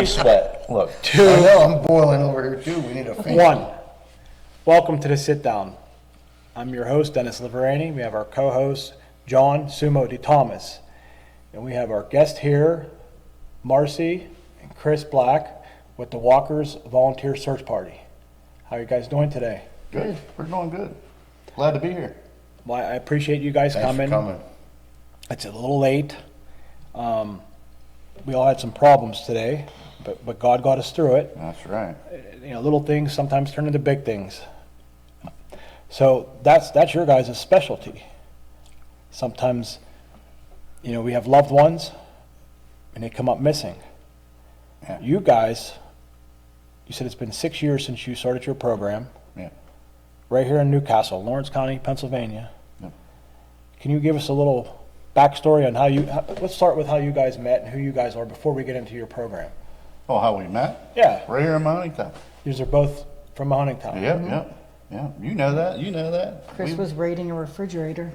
3, sweat. Look. 2, I know, I'm boiling over here too. We need a fan. 1. Welcome to the sit down. I'm your host, Dennis Liverani. We have our co-host, John Sumo DiThomas. And we have our guest here, Marcy and Chris Black with the Walkers Volunteer Search Party. How are you guys doing today? Good. We're doing good. Glad to be here. Well, I appreciate you guys Thanks coming. for coming. It's a little late. We all had some problems today, but God got us through it. That's right. You know, little things sometimes turn into big things. So that's your guys' specialty. Sometimes, you know, we have loved ones and they come up missing. Yeah. You guys, you said it's been 6 years since you started your program. Yeah. Right here in Newcastle, Lawrence County, Pennsylvania. Yeah. Can you give us a little backstory on let's start with how you guys met and who you guys are before we get into your program. Oh, how we met? Yeah. Right here in Huntington. These are both from Huntington. Yep. You know that. You know that. Chris was raiding a refrigerator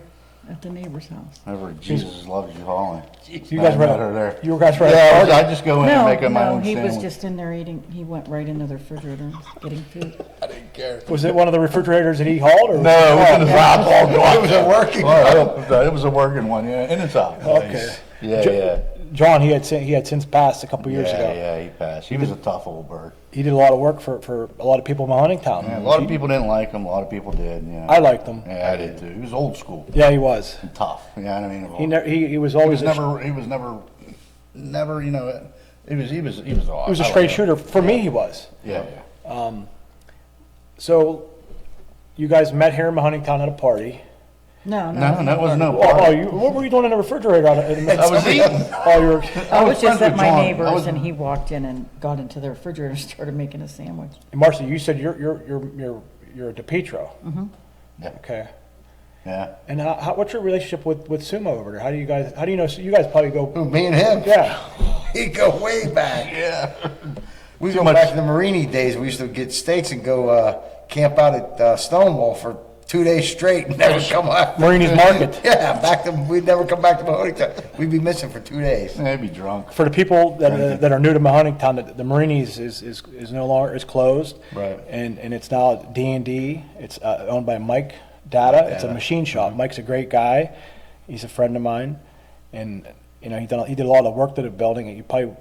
at the neighbor's house. Over Jesus loves you, Holly. You guys met her there. You guys read Yeah, I just go in and make my own he sandwich. was just in there eating. He went right into the refrigerator getting food. I didn't care. Was it one of the refrigerators that he hauled? Or No, it was in his house all It was a working one. It was a working one, yeah, in his house. Okay. Yeah. John, he had since passed a couple years ago. Yeah, he passed. He was a tough old bird. He did a lot of work for a lot of people in Huntington. Yeah, a lot of people didn't like him. A lot of people did. Yeah. I liked him. Yeah, I did too. He was old school. Yeah, he was. And tough. You know what I mean? He was always He was never. You know, he was. he was a straight shooter. For me, he was. Yeah. So, you guys met here in Huntington at a party. No, That was no Oh, party. what were you doing in the refrigerator? I was eating. Oh, you were. I was just friends at with my John. neighbor's, and he walked in and got into the refrigerator and started making a sandwich. Marcy, you said you're a DiPietro. Mm-hmm. Yeah. Okay. Yeah. And what's your relationship with Sumo over there? How do you know? You guys probably go. Who, me and him? Yeah. We go way back. Yeah. We Too go much- back to the Marini days. We used to get steaks and go camp out at Stonewall for 2 days straight and never come back. Marini's Market. Yeah, we'd never come back to Mahoning. We'd be missing for 2 days. They'd be drunk. For the people that are new to Huntington, the Marini's is no longer closed. Right. And it's now D&D. It's owned by Mike Data. It's a machine shop. Mike's a great guy. He's a friend of mine, and you know he did a lot of work to the building. He probably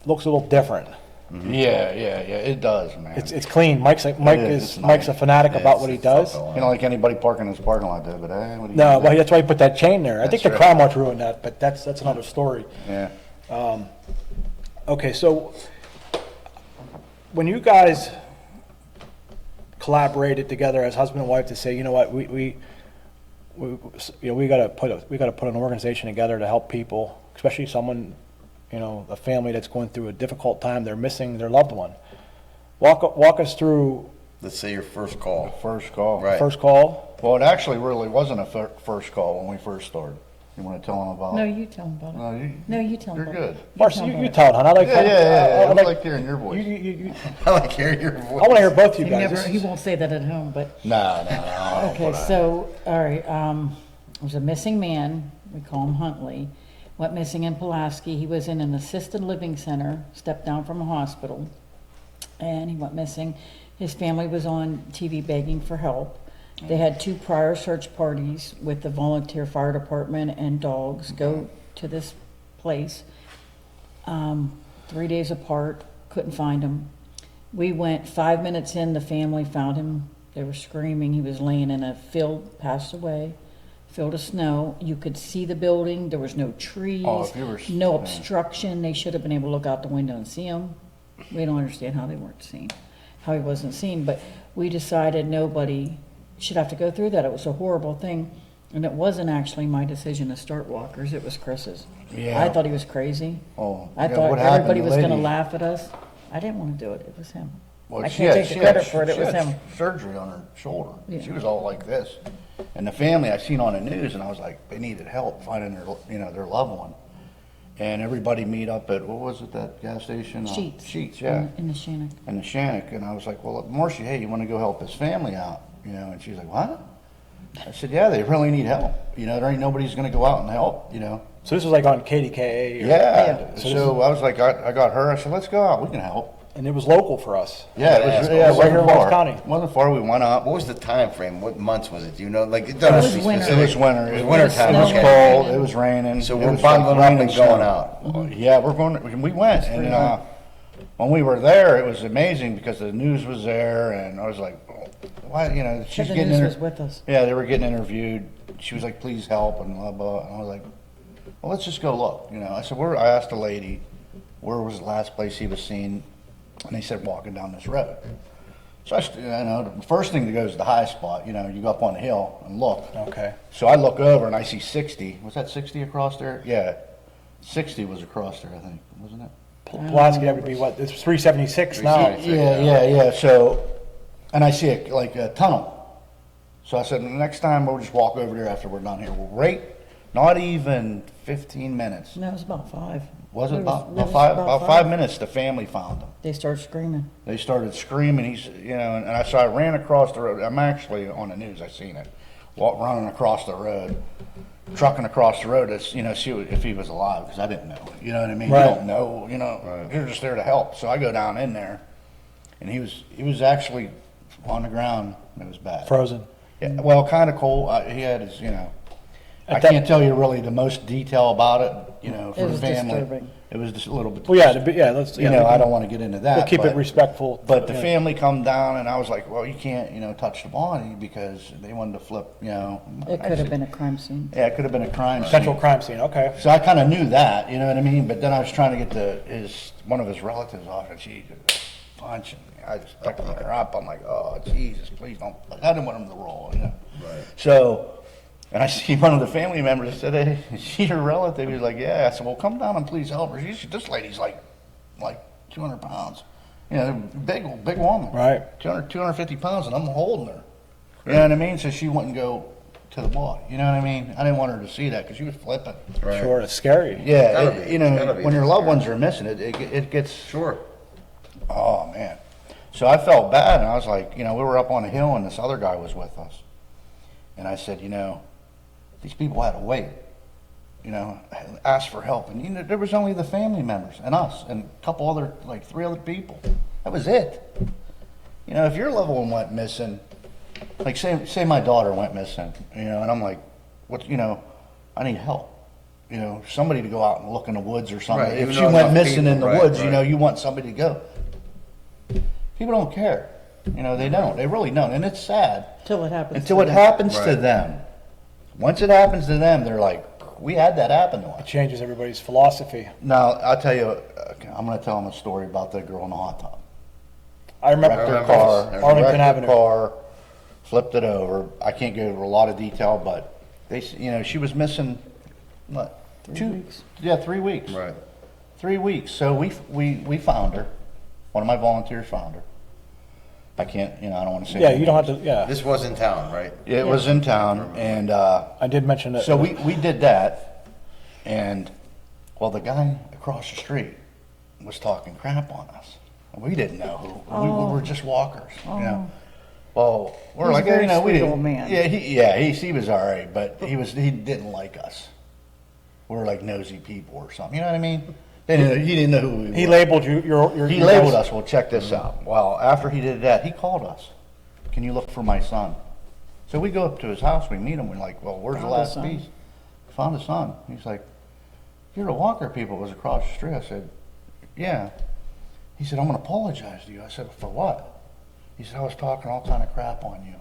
looks a little different. Mm-hmm. Yeah. It does, man. It's clean. Mike's It's Mike's nice. a fanatic about what he does. You don't like anybody parking in his parking lot, though, but what do you No, do? well, that's why he put that chain there. I think the That's Crown Watch ruined that, but that's another story. Yeah. Okay, so when you guys collaborated together as husband and wife to say, you know what, we got to put an organization together to help people, especially someone, you know, a family that's going through a difficult time. They're missing their loved one. Walk us through Let's say your first call. First call. Right. first call. Well, it actually really wasn't a first call when we first started. You want to tell them about No, it? you tell him about it. No, No, you tell him You're about good. it. Marcy, tell you about tell it, hon. I like. Yeah. I I like like hearing your voice. I like hearing your voice. I want to hear both you He guys. never, he won't say that at home, but, No. okay, so, all right, there's a missing man, we call him Huntley, went missing in Pulaski. He was in an assisted living center, stepped down from a hospital, and he went missing. His family was on TV begging for help. They had 2 prior search parties with the volunteer fire department and dogs go to this place. 3 days apart, couldn't find him. We went 5 minutes in, the family found him. They were screaming. He was laying in a field, passed away, field of snow. You could see the building. There was no trees, if you were- no yeah. obstruction. They should have been able to look out the window and see him. We don't understand how they weren't seen, how he wasn't seen, but we decided nobody should have to go through that. It was a horrible thing, and it wasn't actually my decision to start Walkers, it was Chris's. Yeah. I thought he was crazy. Oh, I yeah, thought what happened, everybody the was gonna lady? laugh at us. I didn't want to do it, it was him. Well, I she can't had- take the she had- credit for it, it she was had him. Surgery on her shoulder. Yeah. She was all like this. And the family I seen on the news, and I was like, they needed help finding their loved one. And everybody meet up at, what was it, that gas station? Sheets. Sheets, yeah. In the Shannock. And the Shannock, and I was like, well, Marcia, hey, you want to go help his family out? You know, and she's like, what? I said, yeah, they really need help. You know, there ain't nobody's going to go out and help, you know. So this was like on KDKA? or- Yeah, So so I was like, I got her, I said, let's go out, we can help. And it was local for us. Yeah, Right wasn't here in far. West County. Wasn't far, we went up. What was the time frame? What months was it? Do you know? Like, it It doesn't was have to be winter. It specific. was winter. It was It wintertime. was Okay. cold, it was raining. So It we're was bundling rain up and snow. going out. Yeah, we went, and when we were there, it was amazing because the news was there, and I was like, oh, why, you know, she's The getting news was with us. Yeah, they were getting interviewed. She was like, please help, and blah, blah, and I was like, well, let's just go look, you know. I said, I asked the lady, where was the last place he was seen, and they said, walking down this road. So you know, the first thing to go is the high spot, you know, you go up on the hill and look. Okay. So I look over and I see 60. Was that 60 across there? Yeah. 60 was across there, I think, wasn't it? Pulaski, that would be what, it's 376 now. 376. Yeah. So, and I see it like a tunnel. So I said, next time we'll just walk over there after we're done here. Well, right, not even 15 minutes. No, it was about 5. Was it It about was about 5 minutes? The family found him. They started screaming. They started screaming. He's, you know, and I ran across the road. I'm actually on the news. I seen it, running across the road, trucking across the road. To, you know, see if he was alive because I didn't know. You know what I mean? Right. You don't know. You know, you're just there to help. So I go down in there, and he was actually on the ground. It was bad. Frozen. Yeah, well, kind of cold. He had his, you know. I At that- can't tell you really the most detail about it. You know, for It the was family. disturbing. It was just a little bit. Well, yeah, let's, You know, I don't want to get into that. we'll keep it but- respectful. But the Yeah. family come down, and I was like, well, you can't, you know, touch the body because they wanted to flip, you know. It could have been a crime scene. Yeah, it could have been a crime Central scene. crime scene, okay. So I kind of knew that, you know what I mean? But then I was trying to get one of his relatives off, and she just punching me. I just picked her up. I'm like, oh, Jesus, please don't. I didn't want him to roll, you know. Right. So, and I see one of the family members said, hey, is she your relative? He was like, yeah. I said, well, come down and please help her. This lady's like 200 pounds. You know, big woman. Right. 250 pounds, and I'm holding her. You know what I mean? So she wouldn't go to the body. You know what I mean? I didn't want her to see that because she was flipping. Right. Sure, it's scary. Yeah, Gotta be. you It's know, gotta be. when your loved ones are missing, it gets, Sure. oh, man. So I felt bad, and I was like, you know, we were up on a hill, and this other guy was with us. And I said, you know, these people had to wait, you know, ask for help. And, you know, there was only the family members and us and a couple other, like 3 other people. That was it. You know, if your loved one went missing, like say my daughter went missing, you know, and I'm like, what, you know, I need help. You know, somebody to go out and look in the woods or something. Right, If you she know went enough missing people, in the right, woods, you right. know, you want somebody to go. People don't care. You know, they don't. They really don't. And it's sad. Till it happens. Until to it them. happens to Right. them. Once it happens to them, they're like, we had that happen to It us. changes everybody's philosophy. Now, I'll tell you, I'm going to tell them a story about the girl in the hot tub. I remember Wrecked her remember car, this. Arlington wrecked her Avenue. car, flipped it over. I can't go into a lot of detail, but you know, she was missing, what? 3 weeks. Yeah, 3 weeks. Right. 3 weeks. So we found her. One of my volunteers found her. I can't, you know, I don't want to say. Yeah, her you don't have names. to, yeah. This was in town, right? It was in town, and I did mention that. so we did that, and well, the guy across the street was talking crap on us. We didn't know who. We were just walkers, you know. Well, we're He was like, a very you know, we sweet didn't. old man. Yeah, he was all right, but he didn't like us. We were like nosy people or something. You know what I mean? He didn't know who we were. He labeled you, your. He you labeled guys- us. Well, check this out. Well, after he did that, he called us. Can you look for my son? So we go up to his house. We meet him. We're like, well, where's the Found his last son. piece? Found his son. He's like, you're the Walker people. It was across the street. I said, yeah. He said, I'm going to apologize to you. I said, for what? He said, I was talking all kind of crap on you.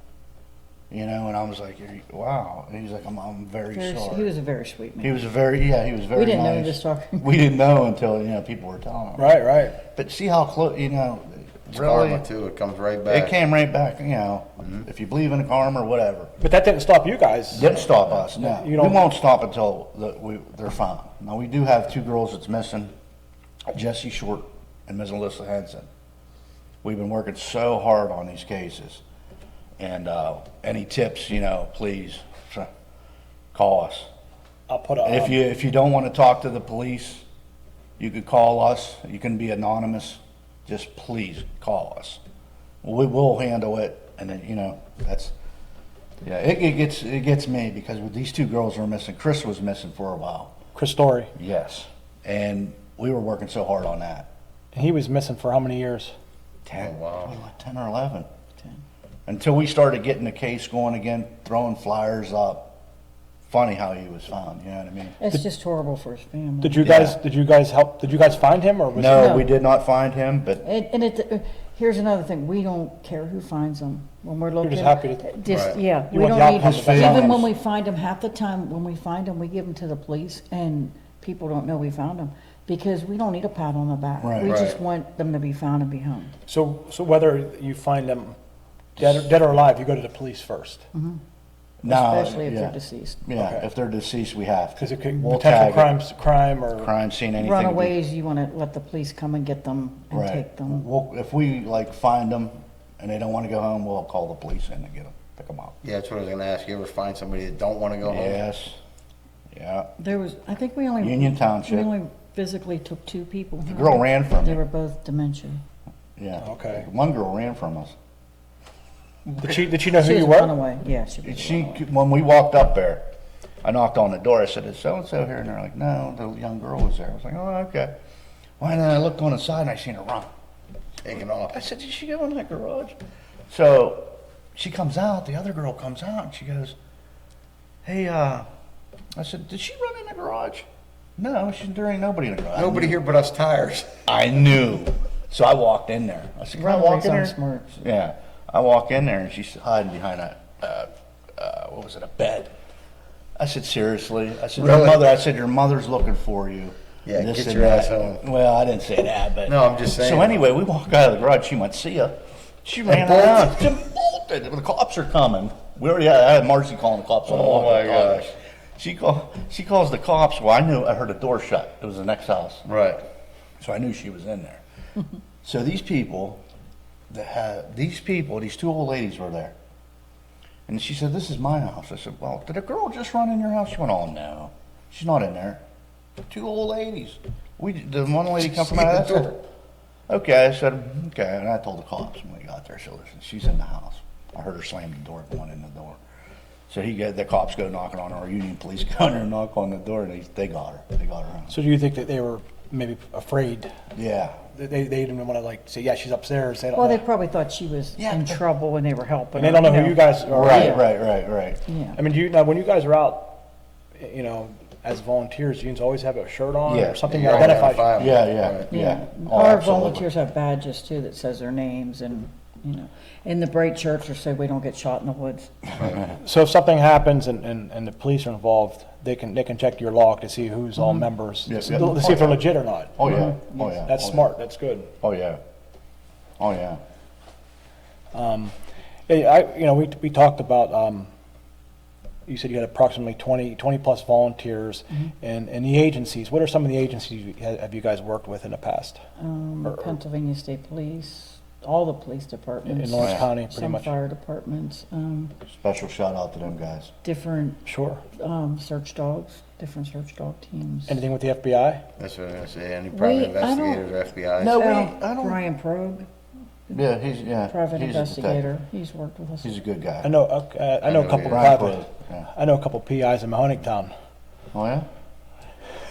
You know, and I was like, wow. And he's like, I'm very sorry. He was a very sweet man. He was very We didn't know he nice. was talking. We didn't know until, you know, people were telling him. Right. But see how close, you know, It's really, karma too. It comes right back. it came right back, you know, if you believe in karma or whatever. But that didn't stop you guys. Didn't stop us, no. You We don't- won't stop until they're found. Now, we do have 2 girls that's missing, Jessie Short and Ms. Alyssa Henson. We've been working so hard on these cases. And any tips, you know, please call us. I'll put a. If you don't want to talk to the police, you could call us. You can be anonymous. Just please call us. We will handle it. And then, you know, that's, yeah, it gets me because with these 2 girls were missing. Chris was missing for a while. Chris Story. Yes. And we were working so hard on that. And he was missing for how many years? 10, Oh, wow. probably like 10 or 11. Until we started getting the case going again, throwing flyers up. Funny how he was found, you know what I mean? It's just horrible for his family. Did you Yeah. guys find him, or was No, No. we did not find him, but Here's another thing, we don't care who finds them when we're looking. just happy to- Just, Right. yeah, You we want the don't need, outcome of the even best. when we find them, half the time, when we find them, we give them to the police, and people don't know we found them, because we don't need a pat on the back. Right. We just Right. want them to be found and be hung. So whether you find them dead or alive, you go to the police first, no. Especially if yeah. they're deceased. Yeah, Okay. if they're deceased, we have to. because it could We'll potential tag it. crime or Crime scene, anything. Runaways, you wanna let the police come and get them and Right. take them. Well, if we like find them and they don't want to go home, we'll call the police in to get them, pick them up. Yeah, that's what I was gonna ask. You ever find somebody that don't wanna go home? Yes. Yeah. There was, I think we only. Union Township. We only physically took 2 people. The girl ran from They me. were both dementia. Yeah. Okay. One girl ran from us. did she know who She you was a were? runaway, yeah, she was a She, runaway. when we walked up there, I knocked on the door. I said, "Is so and so here?" And they're like, "No, the young girl was there." I was like, "Oh, okay." Well, and then I looked on the side and I seen her run. Taking off. I said, "Did she go in that garage?" So she comes out. The other girl comes out and she goes, "Hey, I said, did she run in the garage?" No, there ain't nobody in the garage. Nobody here but us tires. I knew. So I walked in there. I said, "Can I walk Runaways in there?" aren't smart. Yeah. I walk in there and she's hiding behind what was it, a bed. I said, "Seriously?" I said, Really? Your mother's looking for you. Yeah, This get and your that." ass home. Well, I didn't say that, but. No, I'm just saying. So anyway, we walk out of the garage. She went, "See ya." She ran bolted. around. She bolted. The cops are coming. I had Marcy calling the cops. Oh, my gosh. She calls the cops. Well, I heard the door shut. It was the next house. Right. So I knew she was in there. So these people, these 2 old ladies were there. And she said, "This is my house." I said, "Well, did a girl just run in your house?" She went, "Oh, no. She's not in there." 2 old ladies. The one lady come from out of that. Okay, I said, "Okay." And I told the cops when we got there. So listen, she's in the house. I heard her slam the door going in the door. So the cops go knocking on her. Union police go in there and knock on the door, and they got her. They got her home. So do you think that they were maybe afraid? Yeah. They didn't want to say, yeah, she's upstairs. They don't Well, know. they probably thought she was Yeah, in but- trouble and they were helping And they her, don't know who you guys are. Right, either. right. Yeah. I mean, when you guys are out, as volunteers, you always have a shirt on Yeah. or something You that don't identifies you. identify 'em. Yeah. Oh, Our absolutely. volunteers have badges too that says their names and, and the bright shirts are so we don't get shot in the woods. So if something happens and the police are involved, they can check your log to see who's all members, Yeah, to yeah. see if they're legit or not. Oh, yeah. Oh, yeah. That's Oh, smart. That's good. Yeah. Oh, yeah. Oh, yeah. We talked about, you said you had approximately 20 plus volunteers and the agencies. What are some of the agencies have you guys worked with in the past? Pennsylvania State Police, all the police departments. In Lawrence County, pretty Some much? fire departments, Special shout out to them guys. different, Sure. search dogs, different search dog teams. Anything with the FBI? That's what I was gonna say. Any private I don't- investigators or FBI? No, Uh, I don't. Brian Progue, Yeah, private he's investigator, he's worked with us. He's a good guy. I know a couple Brian private. Wood, yeah. I know a couple PIs in Mahoneytown. Oh, yeah?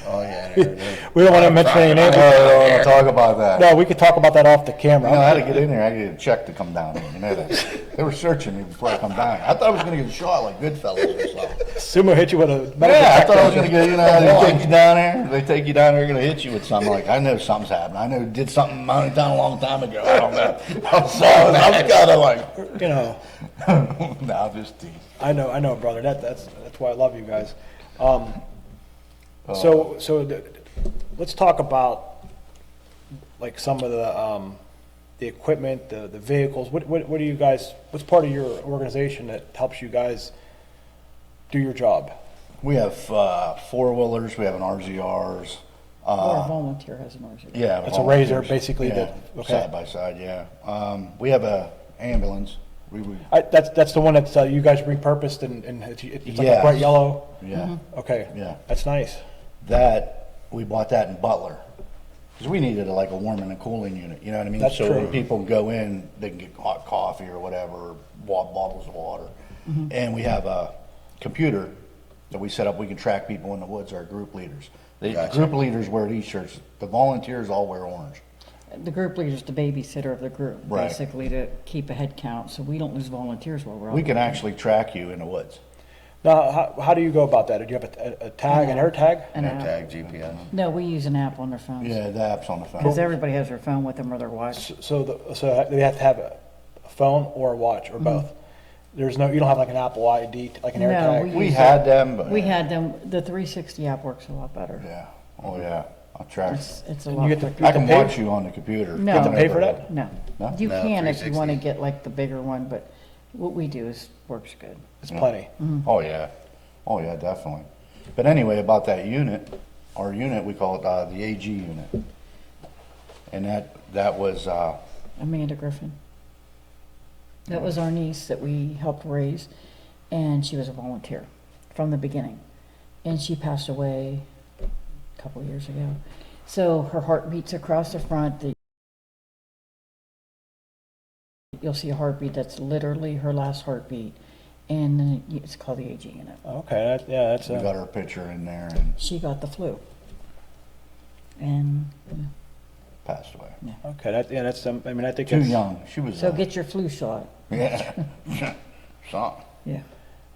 Oh, yeah. they're- We don't want to mention any names. I don't talk about that. No, we could talk about that off the camera. I had to get in there. I had to get a check to come down. You know that. They were searching me before I come down. I thought I was going to get shot like Goodfellas or something. Sumo hit you with a metal Yeah, I thought I was detector. going to get, they take you down there. They take you down there, they're going to hit you with something. Like, I know something's happening. I know did something in Mountain a long time ago. I don't know. So I was kind of like, no, I'm just teasing. I know, brother. That's why I love you guys. Let's talk about like some of the equipment, the vehicles. What do you guys? What's part of your organization that helps you guys do your job? We have 4-wheelers. We have an RZRs. Or a volunteer has an RZ. Yeah. It's a razor, volunteers. basically, Yeah, okay. side by side, yeah. We have a ambulance. That's the one that you guys repurposed and it's like a Yes. bright yellow. Yeah. Okay. Yeah. That's nice. We bought that in Butler. Because we needed like a warming and cooling unit, you know what I mean? That's so true. when people go in, they can get hot coffee or whatever, bottles of water. And we have a computer that we set up. We can track people in the woods, our group leaders. The Gotcha. group leaders wear these shirts. The volunteers all wear orange. The group leader's the babysitter of the group, Right. basically to keep a head count, so we don't lose volunteers while we're out. We can actually track you in the woods. Now, how do you go about that? Do you have a tag, an air tag? An app. Tag GPS. No, we use an app on their phones. Yeah, the app's on the Because phone. everybody has their phone with them or their watch. So they have to have a phone or a watch or both. You don't have like an Apple ID, like an No, AirTag? We use had them, but. We had them, the 360 app works a lot better. Yeah, oh yeah, I'll track. It's a And lot you get the- quicker. I have can to pay- watch you on the computer. No. You have to pay for that? No, No? you No, can if you 360. want to get like the bigger one, but what we do is, works good. It's plenty. Oh, yeah. Oh, yeah, definitely. But anyway, about that unit, our unit, we call it the AG unit. And that was, Amanda Griffin. That was our niece that we helped raise, and she was a volunteer from the beginning. And she passed away a couple of years ago. So her heart beats across the front. You'll see a heartbeat that's literally her last heartbeat, and then it's called the AG unit. Okay, that's we got her picture in there and She got the flu, and passed away. okay. That's. I mean, I think Too it's young. She was. so get your flu shot. Yeah. Something. Yeah.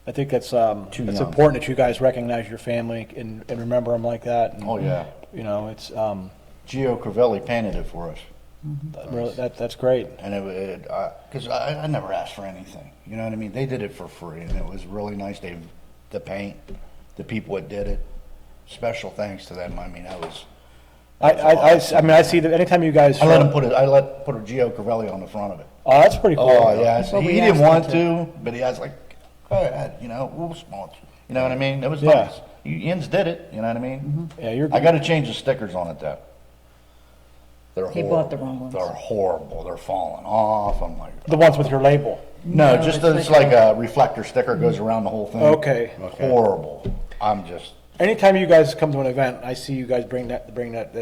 I think that's Too it's young. important that you guys recognize your family and remember them like that. And, Oh, yeah. You know, it's Gio Crivelli painted it for us. really that's great. And because I never asked for anything. You know what I mean? They did it for free, and it was really nice. The paint, the people that did it, special thanks to them. I mean, that was. I mean, I see that anytime you guys. I let him put a Gio Crivelli on the front of it. Oh, that's pretty cool. Oh yeah, Well, we he didn't asked him want to, but he was like, go ahead, you know, we'll sponsor. You know what I mean? It was Yeah. nice. Yins did it. You know what I mean? Yeah, you're. I got to change the stickers on it though. They're He horrible. bought the wrong ones. They're horrible. They're falling off. I'm like, the ones with your label. no, No, just it's it's like like a reflector sticker goes around the whole thing. Okay. Horrible. I'm just. Anytime you guys come to an event, I see you guys bring that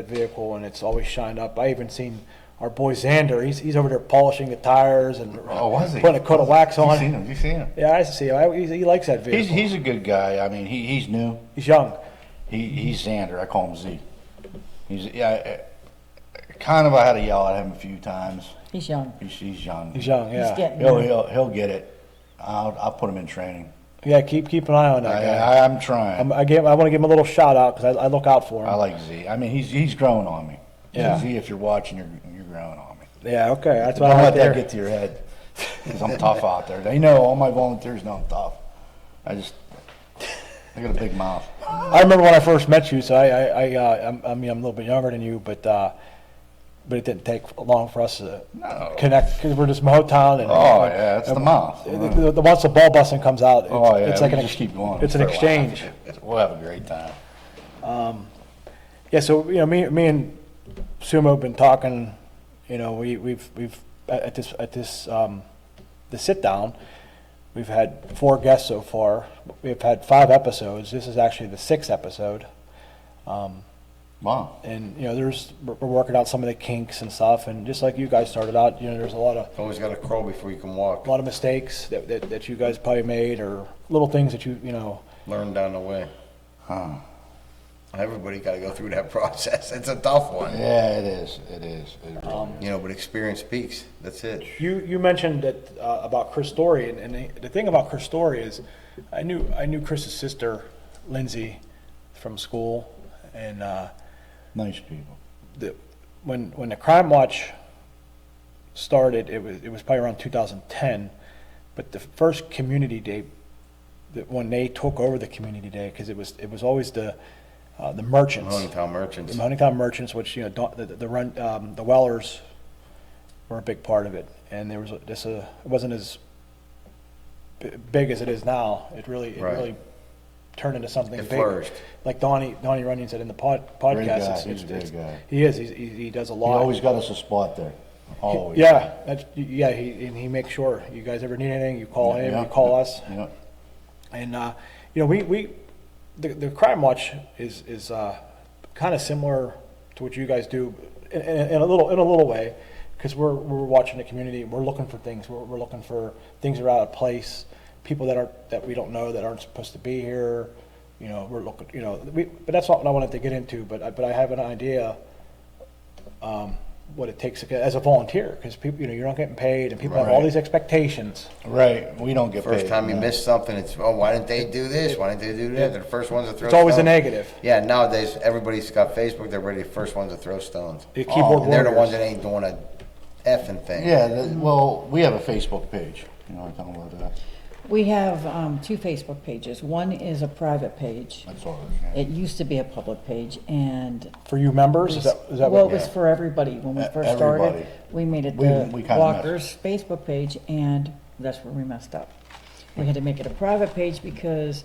vehicle, and it's always shined up. I even seen our boy Xander. He's over there polishing the tires and Oh, was he? putting a coat of wax You on. seen him? You seen him? Yeah, I see him. He likes that vehicle. He's a good guy. I mean, he's new. He's young. He's Xander. I call him Z. Kind of. I had to yell at him a few times. He's young. He's young. He's young. He's Yeah. getting He'll get it. I'll put him in training. Yeah. Keep an eye on that guy. I'm trying. I want to give him a little shout out because I look out for him. I like Z. I mean, he's growing on me. Yeah. Z, if you're watching, you're growing on me. Yeah. Okay. That's what Don't I let like that there. get to your head, because I'm tough out there. They know, all my volunteers know I'm tough. I got a big mouth. I remember when I first met you. So I mean, I'm a little bit younger than you, but it didn't take long for us to No. connect because we're just Motown. And, Oh yeah, it's the mouth. Once the ball busting comes out, it's like we an just keep going. It's an Start exchange. laughing. We'll have a great time. Yeah, so me and Sumo have been talking. You know, we've at this the sit down. We've had 4 guests so far. We've had 5 episodes. This is actually the 6th episode. Wow. And you know, we're working out some of the kinks and stuff. And just like you guys started out, you know, there's a lot Always got to crawl before you can walk. of mistakes that you guys probably made, or little things that you know. Learn down the way. Huh. Everybody got to go through that process. It's a tough one. Yeah, it is. It is. It really is. You know, but experience speaks. That's it. You mentioned that about Chris Story, and the thing about Chris Story is, I knew Chris's sister, Lindsay, from school, and Nice people. when the Crime Watch started, it was probably around 2010, but the first community day, when they took over the community day, because it was always the merchants. Huntingtown merchants. The Huntingtown merchants, which the Wellers were a big part of it, and there was it wasn't as big as it is now. It Right. really turned into something It big. flourished. Like Donnie Runyon said in the podcast. Great guy. He's a great guy. He is. He does a He lot. always got us a spot there. Always. Yeah, he makes sure you guys ever need anything, you call him, Yeah, you call yeah, us, Yeah. and you know the Crime Watch is kind of similar to what you guys do in a little way, because we're watching the community, we're looking for things, we're looking for things that are out of place, people that we don't know that aren't supposed to be here, You know, we're looking, you know, but that's not what I wanted to get into, but I have an idea, what it takes as a volunteer, because people, you know, you're not getting paid, and people have all Right. these expectations. Right, we don't get paid. First time you no. miss something, it's, oh, why didn't they do this? Why didn't they do that? They're the first ones to throw It's always a stones. negative. Yeah, nowadays, everybody's got Facebook, they're ready, the first ones to throw stones. The keyboard And they're the ones warriors. that ain't doing a effing thing. Yeah, well, we have a Facebook page, you know, what I'm talking about that. We have 2 Facebook pages. One is a private page. That's all. Yeah. It used to be a public page, and For you members, is that well, what? it was for everybody. When we first Everybody. started, we made it We the kinda Walker's Facebook page, and that's where we messed up. We had to make it a private page because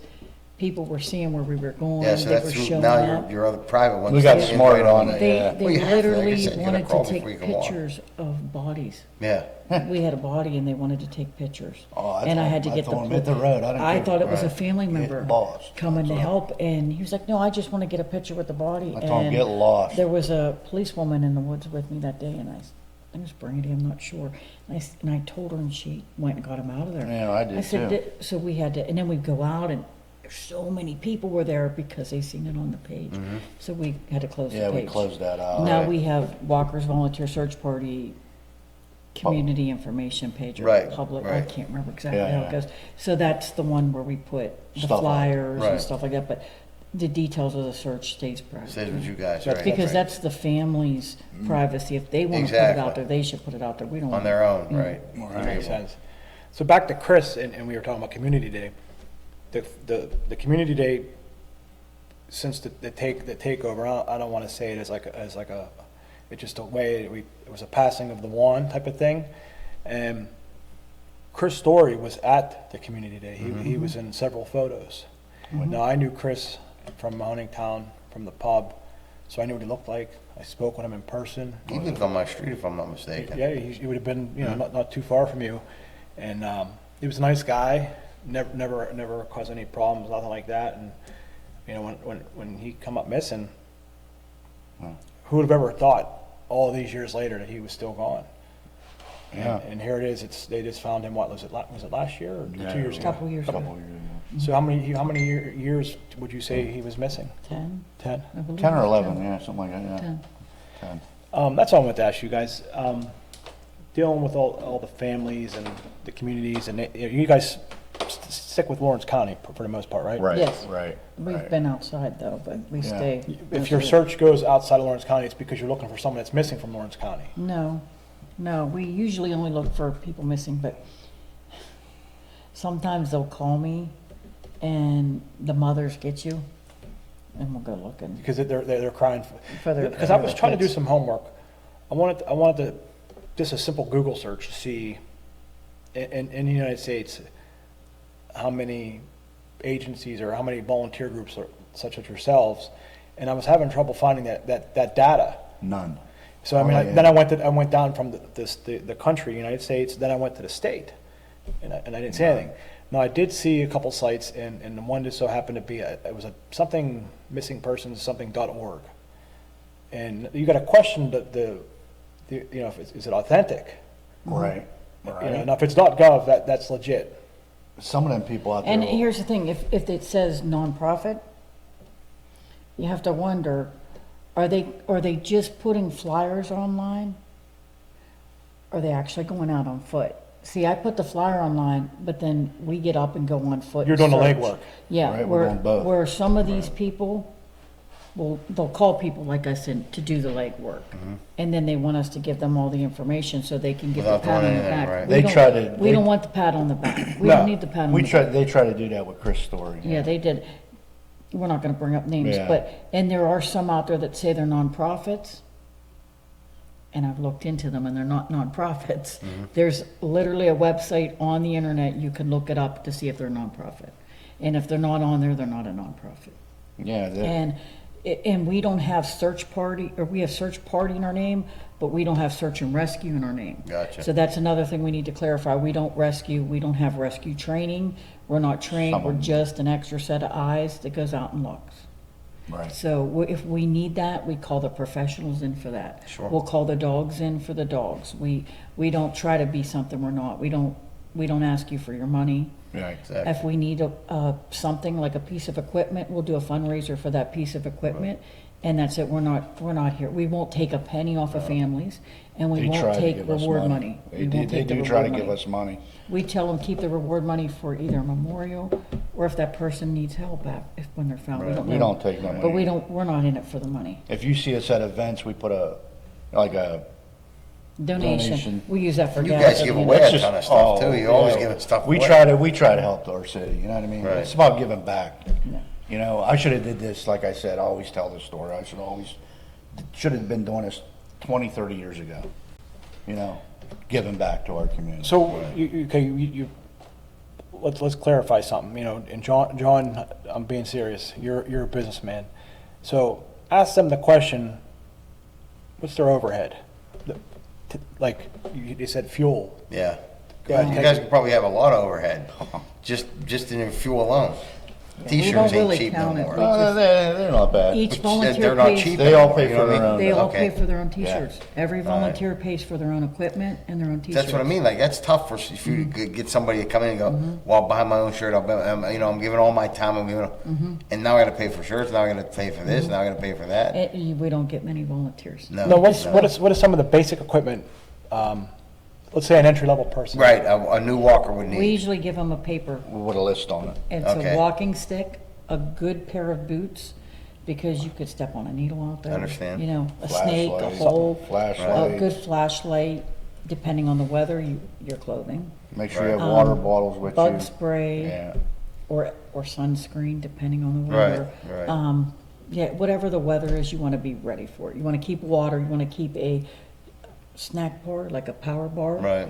people were seeing where we were going. Yeah, so They that's were through, showing now up. your other private ones. We got they smart invite on them. it. They, Yeah. they Well, you have to, like I literally said, you gotta wanted crawl to take before you can walk. pictures of bodies. Yeah. We had a body and they wanted to take pictures. Oh, I And I told had to him- get I told the. him, hit the road. I didn't I care. thought it was a Right. family Get member lost. coming to That's help, and he was like, no, I just want to get a picture with the body. I told him, And get lost. There was a policewoman in the woods with me that day, and I think it was Brandy, I'm not sure. And I told her, and she went and got him out of there. Yeah, I did said, too. So we had to, and then we'd go out, and so many people were there because they seen it on the page. So we had to close the Yeah, page. we closed that out. Now Right. we have Walker's Volunteer Search Party community information page or Right, public, I right. can't remember exactly Yeah, how yeah. it goes. So that's the one where we put the Stuff on it. flyers Right. and stuff like that, but the details of the search stays private. Stays with you guys, That's right? Because right. that's the family's privacy. If they want to put it Exactly. out there, they should put it out there. We don't. On their own, right? That makes sense. So back to Chris, and we were talking about Community Day. The Community Day, since the takeover, I don't want to say it as like a, it's just a way, it was a passing of the wand type of thing. And Chris Story was at the Community Day. He was in several photos. Now, I knew Chris from Mahoning Town, from the pub, so I knew what he looked like. I spoke with him in person. He lived on my street, if I'm not mistaken. Yeah, he would have been, you know, not too far from you. And he was a nice guy, never caused any problems, nothing like that. And, you know, when he come up missing, who would have ever thought all these years later that he was still gone? Yeah. And here it is, they just found him, was it last year or 2 years ago? Couple years Couple ago. years ago. So how many years would you say he was missing? 10? 10? I believe 10 or it's 11, yeah, something like that, yeah. 10. 10. That's all I wanted to ask you guys. Dealing with all the families and the communities, and you guys stick with Lawrence County for the most part, right? Right, Yes. right. We've right. been outside though, but we Yeah. stay. If your search goes outside of Lawrence County, it's because you're looking for someone that's missing from Lawrence County. No, we usually only look for people missing, but sometimes they'll call me and the mothers get you and we'll go looking Because they're crying for their. because I was trying to do kids. some homework. I wanted to just a simple Google search to see in the United States how many agencies or how many volunteer groups are, such as yourselves, and I was having trouble finding that data. None. So I mean, Oh, yeah. then I went down from the country, United States, then I went to the state, and I didn't see anything. Now I did see a couple sites, and the one just so happened to be it was something missing persons something.org, and you got to question the you know, if is it authentic? Right, You know, right. now if it's .gov, that's legit. Some of them people out there. And will- here's the thing, if it says nonprofit, you have to wonder, are they just putting flyers online? Or are they actually going out on foot? See, I put the flyer online, but then we get up and go on foot. You're and doing the search. legwork. Yeah, Right, we're where, doing both. where some of these people, they'll call people, like I said, to do the legwork. And then they want us to give them all the information so they can get the Without pat doing on the anything, back. right. We They don't- try to- We they- don't want the pat on the back. We No. don't need the pat on We the back. they try to do that with Chris Story. Yeah, they did. We're not gonna bring up names, Yeah. but, and there are some out there that say they're nonprofits. And I've looked into them and they're not nonprofits. There's literally a website on the internet, you can look it up to see if they're a nonprofit. And if they're not on there, they're not a nonprofit. Yeah, And we don't have search party, or we have search party in our name, but we don't have search and rescue in our name. Gotcha. So that's another thing we need to clarify. We don't rescue, we don't have rescue training. We're not trained, we're Someone- just an extra set of eyes that goes out and looks. right. So if we need that, we call the professionals in for that. Sure. We'll call the dogs in for the dogs. We don't try to be something we're not. We don't we don't ask you for your money. Right. Exactly. If we need something like a piece of equipment, we'll do a fundraiser for that piece of equipment. And that's it, we're not here, we won't take a penny off of families, and we They try won't to take give us reward money. They We do, won't they take the do try to reward give money. us money. We tell them keep the reward money for either a memorial, or if that person needs help when they're found, we Right. don't We know. don't take no money. But we're not in it for the money. If you see us at events, we put a Donation, Donation. we use that for You gas. guys at give the away end. a That's ton of just- stuff too. oh, You're always yeah. giving stuff we away. try to help our city, you know what I mean? Right. It's about giving back. Yeah. You know, I should have did this, like I said, I always tell this story. I should have been doing this 20, 30 years ago. You know, giving back to our community. So, let's clarify something, you know, and John, I'm being serious, you're a businessman. So, ask them the question, what's their overhead? Like, you said fuel. Yeah. Go ahead, You take guys it. could probably have a lot of overhead, just in your fuel alone. We T-shirts don't ain't really cheap no count it. more. We just- they're not bad. Each They're volunteer not pays, cheap They all anymore, pay you know for what I their mean? own. they all Okay. pay for their own t-shirts. Every volunteer Right. pays for their own equipment and their own t-shirts. That's what I mean. Like that's tough for if you could get somebody to come in and go, well, I'll buy my own shirt. I'm giving all my time. And now I got to pay for shirts. Now I got to pay for this. Now I got to pay for that. We don't get many volunteers. No. No, what is some of the basic equipment, let's say an entry-level person? Right. A new walker would We need. usually give them a paper. With a list on it. It's Okay. a walking stick, a good pair of boots, because you could step on a needle out there. Understand. You know, a snake, a Flashlight, hole, flashlight. a good flashlight, depending on the weather, your clothing. Make sure you have water bottles with you. Bug spray, Yeah. or sunscreen, depending on the Right, weather. right. Yeah, whatever the weather is, you want to be ready for it. You want to keep water, you want to keep a snack bar, like a power bar. Right.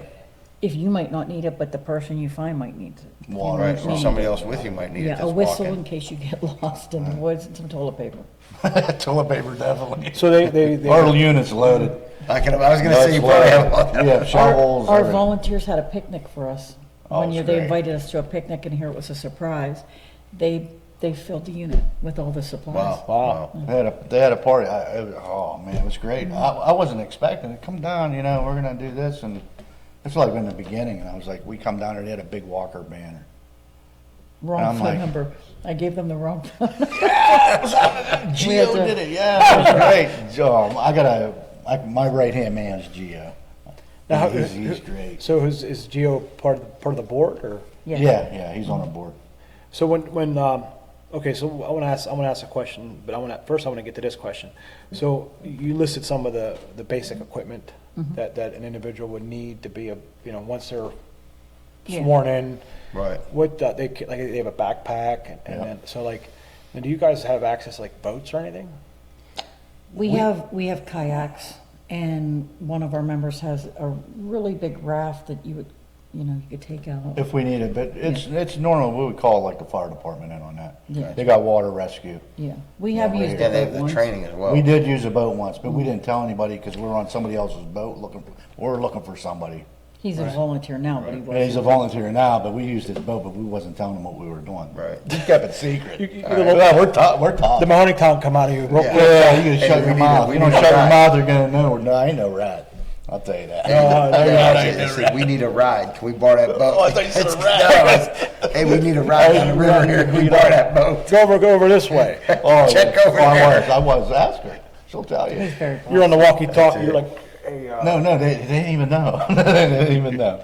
If you might not need it, but the person you find might need it. You Water. Right. might Or need somebody it. else with you might need it. Yeah, a That's whistle in walking. case you get lost in the woods, and some toilet paper. Toilet paper, definitely. So they Our unit's loaded. I was gonna say you probably have a lot. Yeah, shovels. Our everything. volunteers had a picnic for us. Oh, One year that's they great. invited us to a picnic, and here it was a surprise. They filled the unit with all the supplies. Wow. Wow. They had a party. Oh man, it was great. I wasn't expecting it. Come down, you know, we're gonna do this, and it's like in the beginning. And I was like, we come down there. They had a big Walker banner. Wrong I'm phone like- number. I gave them the wrong phone. Gio to- did it. Yeah, it was great. My right hand man is Gio. Now, He's great. So is Gio part of the board, or? Yeah, he's on our board. So when okay, so I want to ask a question, but first I want to get to this question. So you listed some of the basic equipment that an individual would need to be once they're Yeah. sworn in. Right. What they have a backpack, and Yeah. then so and do you guys have access to like boats or anything? We have kayaks, and one of our members has a really big raft that you could take out. If we need it, but it's normal. We would call like the fire department in on that. Yeah. They got water rescue. Yeah, we have Yeah, used Yeah, it they have the once. training as well. We did use a boat once, but we didn't tell anybody because we were on somebody else's boat looking for somebody. He's a volunteer now, but he And he's was. a volunteer now, but we used his boat, but we wasn't telling him what we were doing. Right. We kept it secret. You- Well, we're tough. We're tough. The Mahoney Town come out of you. Real quick. Yeah, you gotta Hey, shut we your need mouth. we You don't need a shut your ride. mouth, they're gonna know. No, I ain't no rat. I'll tell you that. I said, we need a ride. Can we borrow that boat? Oh, I thought you said a ride. No, it's, hey, we need a ride down the river here. Can we borrow that boat? Go over this way. Oh, Check over I there. was. Ask her. She'll tell you. He's very You're on the walkie-talkie. You're like, hey, No, they didn't even know. They didn't even know.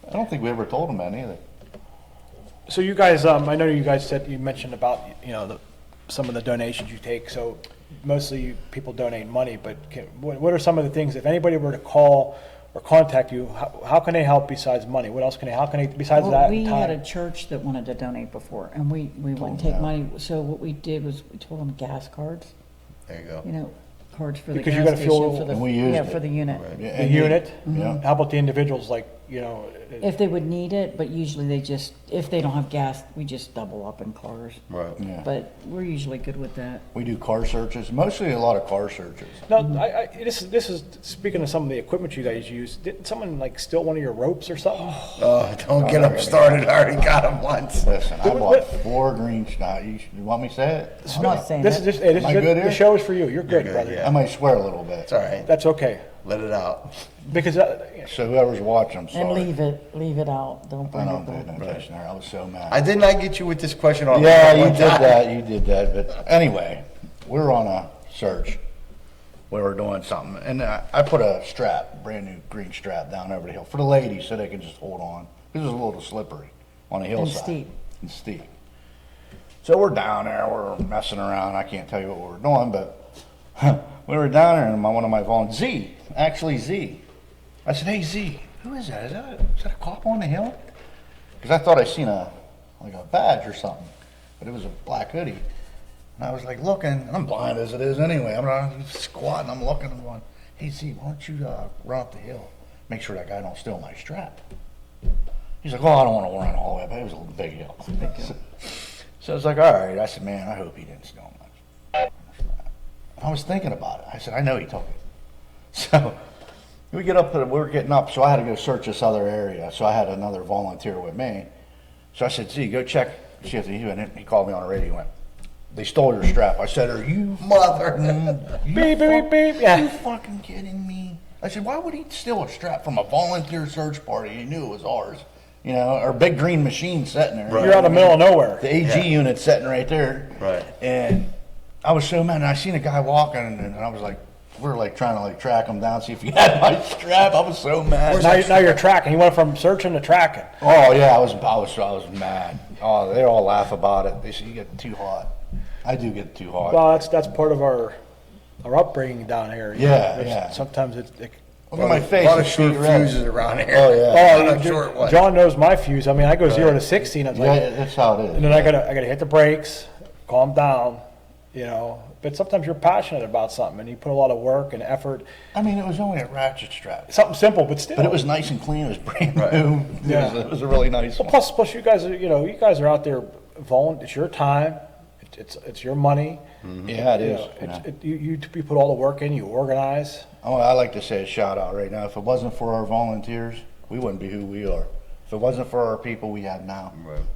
I don't think we ever told them that either. So you guys, I know you mentioned about some of the donations you take. So mostly people donate money, but what are some of the things, if anybody were to call or contact you, how can they help besides money? What else how can they, besides Well, that, we time? had a church that wanted to donate before, and we wouldn't take them money. So what we did was we told them gas cards, There you go. cards for the Because you gas gotta fuel- station, for the, And we used yeah, it. for the unit. Right. Yeah, The and unit? Yeah. How about the individuals, like, If they would need it, but usually if they don't have gas, we just double up in cars. Right. Yeah. But we're usually good with that. We do car searches, mostly a lot of car searches. No, this is, speaking of some of the equipment you guys use, didn't someone like steal one of your ropes or something? Oh, don't get them started. I already got them once. Listen, I What- bought what- 4 green shots. You want me to say it? I'm not saying This that. is just, hey, Am I good the here? show is for you. You're good, good, brother. yeah. I might swear a little bit. It's all right. That's okay. Let it out. Because, So whoever's watching, I'm sorry. And leave it out, don't I bring don't it pay back. no attention there. I was so mad. I did not get you with this question on. Yeah, you one did time. that. You did that. But anyway, we were on a search. We were doing something, and I put a strap, brand new green strap, down over the hill for the ladies so they can just hold on. It was a little slippery on the hillside. steep. And steep. So we're down there. We're messing around. I can't tell you what we were doing, but we were down there, and one of my volunteers, Z. I said, "Hey Z, who is that? Is that a cop on the hill?" Because I thought I seen a badge or something, but it was a black hoodie. And I was like looking, and I'm blind as it is anyway. I'm squatting, I'm looking, I'm going, "Hey Z, why don't you run up the hill, make sure that guy don't steal my strap." He's like, "Oh, I don't want to run all the way up." But it was a little big hill. So I was like, "All right." I said, "Man, I hope he didn't steal my." I was thinking about it. I said, "I know he took it." So we get up, we're getting up, so I had to go search this other area. So I had another volunteer with me. So I said, "Z, go check, see if he called me on the radio. He went, "They stole your strap." I said, "Are you Mother. beep, beep, beep, Are yeah. you fucking kidding me?" I said, "Why would he steal a strap from a volunteer search party? He knew it was ours. You know, our big green machine sitting there. Right. You're out in the middle of nowhere. The AG unit sitting right there." Right. And I was so mad. And I seen a guy walking, and I was like, we were like trying to like track him down, see if he had my strap. I was so mad. Now you're tracking. You went from searching to tracking. Oh yeah, I was mad. Oh, they all laugh about it. They say you get too hot. I do get too hot. Well, that's part of our upbringing down here. you Yeah, know, which yeah. Sometimes Look at my face. A lot of it's short beat red. fuses around here. Oh, yeah. A lot of dude, short ones. John knows my fuse. I mean, I go 0 to 60, and it's Yeah, like, that's how it is. and then I gotta hit the brakes, calm down, you know. But sometimes you're passionate about something, and you put a lot of work and effort. I mean, it was only a ratchet strap, Something simple, but still. but it was nice and clean. It was brand Right. new. Yeah. It was a really nice Well, one. plus, you guys are, you guys are out there it's your time, it's your money. Yeah, it You is. know, you know. you put all the work in, you organize. Oh, I like to say a shout out right now. If it wasn't for our volunteers, we wouldn't be who we are. If it wasn't for our people we have now,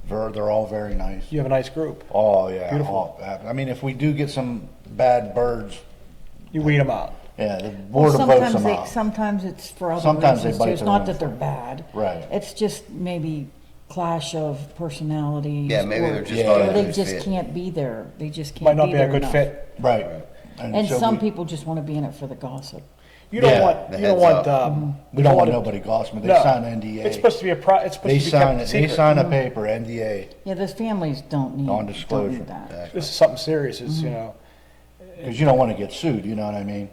they're all very nice. You have a nice group. Oh yeah, Beautiful. I mean, if we do get some bad birds, You weed them out. yeah, the board votes Sometimes them they, out. sometimes it's for other Sometimes they reasons bite too. It's their not own that they're fault. bad. Right. It's just maybe clash of personalities. Yeah, maybe or- they're just Yeah. not Or a they good just fit. can't be there. They just can't Might not be a there good enough. fit. Right. And so some we, people just want to be in it for the gossip. You don't Yeah, want. the You don't heads want. up. we don't want to- nobody gossiping. They No. sign NDA. It's supposed to be it's supposed they to be sign kept it. secret. They sign a paper NDA. Yeah, those families don't need Non-disclosure. that. This is something serious. It's Because you don't want to get sued. You know what I mean?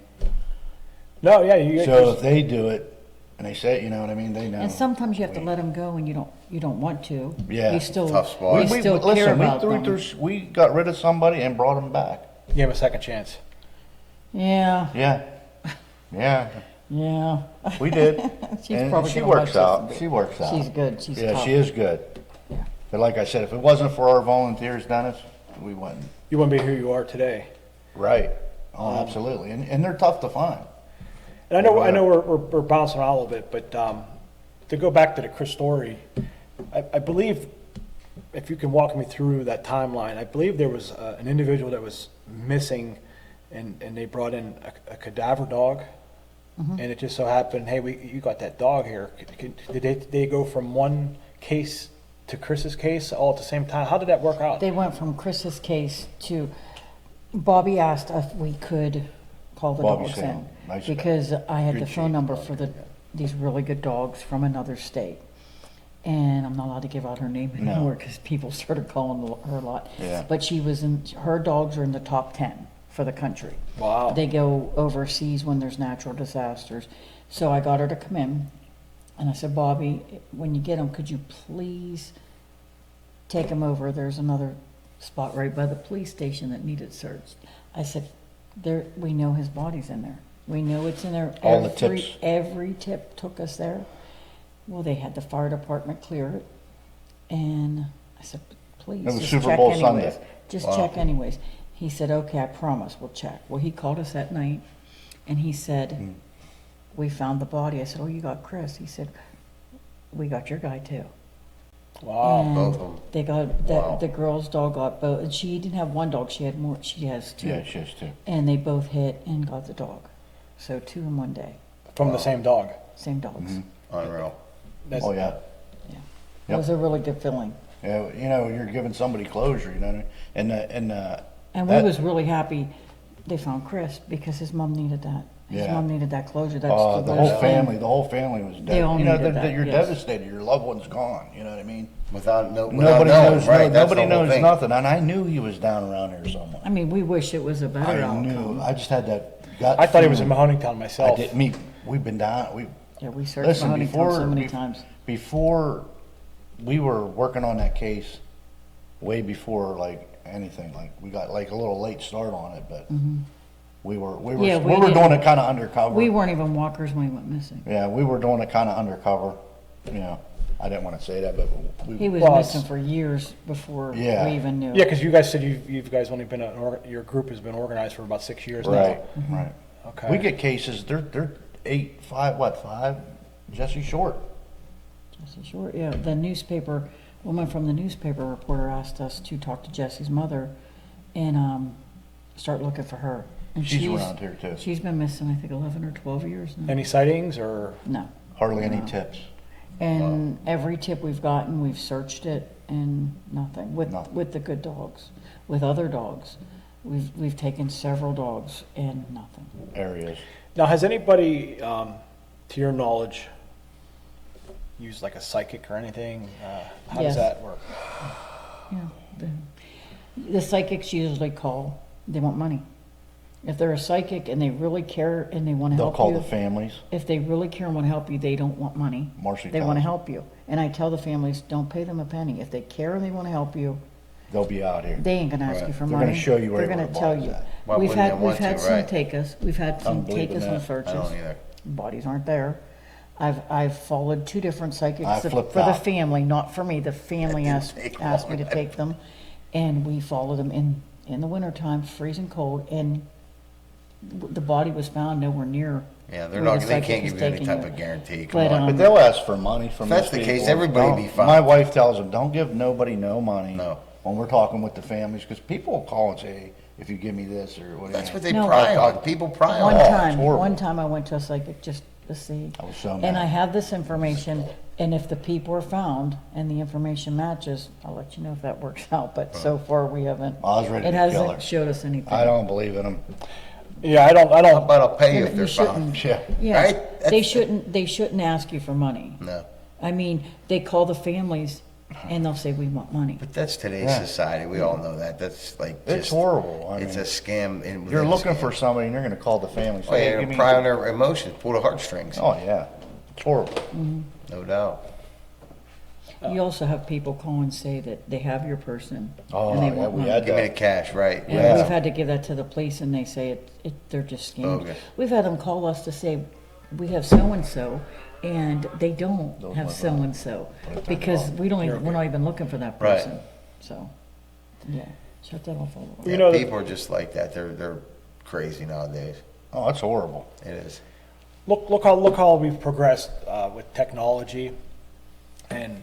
No, yeah. You, So if they do it and they say, it, you know what I mean? They know. And sometimes you have to let them go when you don't want to. Yeah. You still, Tough spot. you still care listen, about them. we got rid of somebody and brought them back. give them a second chance. Yeah, Yeah. Yeah. yeah. We did. She's And probably she gonna watch works this out. and- She works out. She's good. She's Yeah, tough. she is good. Yeah. But like I said, if it wasn't for our volunteers, Dennis, we wouldn't. You wouldn't be who you are today. Right. Oh, absolutely. And they're tough to find. And I know we're bouncing around a little bit, but to go back to the Chris story, I believe, if you can walk me through that timeline, I believe there was an individual that was missing, and they brought in a cadaver dog, and it just so happened, hey, you got that dog here. Did they go from one case to Chris's case all at the same time? How did that work out? They went from Chris's case to, Bobby asked if we could call the Bobby dogs Sam, in. nice guy. Because I had Good the phone chief, number Bobby, for these really good dogs from another state. And I'm not allowed to give out her name No. anymore because people started calling her a lot. Yeah. But her dogs are in the top 10 for the country. Wow. They go overseas when there's natural disasters. So I got her to come in, and I said, Bobby, when you get them, could you please take them over? There's another spot right by the police station that needed searched. I said, we know his body's in there. We know it's in there. All the tips. Every tip took us there. Well, they had the fire department clear it, and I said, please, It was just Super check Bowl anyways. Sunday. Just Wow. check anyways. He said, okay, I promise, we'll check. Well, he called us that night, and he said, we found the body. I said, oh, you got Chris? He said, we got your guy too. Wow. And both of them. They got, Wow. the girl's dog got both, and she didn't have one dog, she had more, she has two. Yeah, she is too. And they both hit and got the dog. So 2 in one day. From the same dog. same dogs. Unreal. That's- Oh, yeah. Yeah. It Yep. was a really good feeling. Yeah, you know, you're giving somebody closure, you know what I mean? And And we that- was really happy they found Chris because his mom needed that. His Yeah. mom needed that closure. That's the worst whole thing. family was They all dead. You know, needed that, you're yes. devastated. Your loved one's gone. You know what I mean? Without Nobody knowing, knows. right? That's Nobody the whole knows thing. nothing. And I knew he was down around here somewhere. I mean, we wish it was a better I knew. outcome. I just had that gut. I thought he was in feeling. Mahoneytown I myself. didn't meet. We've been down. Yeah, we searched Listen, Mahoney before so many be- times. Before we were working on that case, way before like anything. Like we got like a little late start on it, but we were Yeah, we we were doing didn't- it kind of undercover. We weren't even walkers when he went missing. Yeah, we were doing it kind of undercover. You know, I didn't want to say that, but He was Well, missing it's- for years before Yeah. we even knew. Yeah, because you guys said you guys only been, your group has been organized for about 6 years now. right, right. Okay. We get cases. They're 5? Jesse Short. Jesse Short, yeah. The newspaper, woman from the newspaper reporter asked us to talk to Jesse's mother and start looking for her. And She's around here too. She's been missing, I think, 11 or 12 years now. Any sightings or? No. Hardly any tips. And every tip we've gotten, we've searched it and nothing. Nothing. With the good dogs, with other dogs. We've taken several dogs and nothing. Areas. Now, has anybody, to your knowledge, used like a psychic or anything? How Yes. does that work? Yeah. The psychics usually call, they want money. If they're a psychic and they really care and they want to They'll help call you, the families. if they really care and want to help you, they don't want money. Marcy They tells want to them. help you. And I tell the families, don't pay them a penny. If they care and they want to help you, They'll be out here. they ain't gonna ask Right. you for They're money. gonna show you right They're where gonna the tell body's you. at. Why We've wouldn't had, they we've want had to, some right? take us, we've had I'm some take believing us on that. I searches. don't either. Bodies aren't there. I've followed 2 different psychics I for flipped the out. family, not for me. The family didn't asked take asked me to long. take them. And we followed them in the wintertime, freezing cold, and the body was found nowhere near. Yeah, they're where not. the They psychic can't was give you any taking type you. of guarantee. Come But, on. But they'll ask for money from If that's these the case, people. everybody Don't- be fine. My wife tells them, don't give nobody no money. No. When we're talking with the families, because people will call and say, hey, if you give me this or whatever. That's what they No. pry on. People pry One on. it's time, horrible. one time I went to a psychic just to see. I was so And mad. I have this information, and if the people are found and the information matches, I'll let you know if that works out, but so far we haven't. I was ready It to kill hasn't her. showed us anything. I don't believe in them. Yeah, I How don't, about I'll pay you You if they're shouldn't. found? Yeah. Yeah, Right? they That's- shouldn't ask you for money. No. I mean, they call the families and they'll say, we want money. But that's today's Yeah. society. We all know that. That's like It's just, horrible. I It's a mean, scam. you're looking for somebody and you're going to call the family. Oh, yeah, "Hey, you're give me-" pry on their emotions, pull the heartstrings. Oh, yeah. It's horrible. No doubt. You also have people call and say that they have your person Oh, and they yeah, want we money. had Give me the that. cash, right? And Yeah. we've had to give that to the police and they say they're just scams. Okay. We've had them call us to say, we have so-and-so, and they don't Those have might so-and-so. Put it back Because on. we don't even, we're not even looking for that Right. person. So, yeah, shut that off all the way. You know that- people are just like that. They're crazy nowadays. Oh, it's horrible. It is. look how we've progressed with technology, and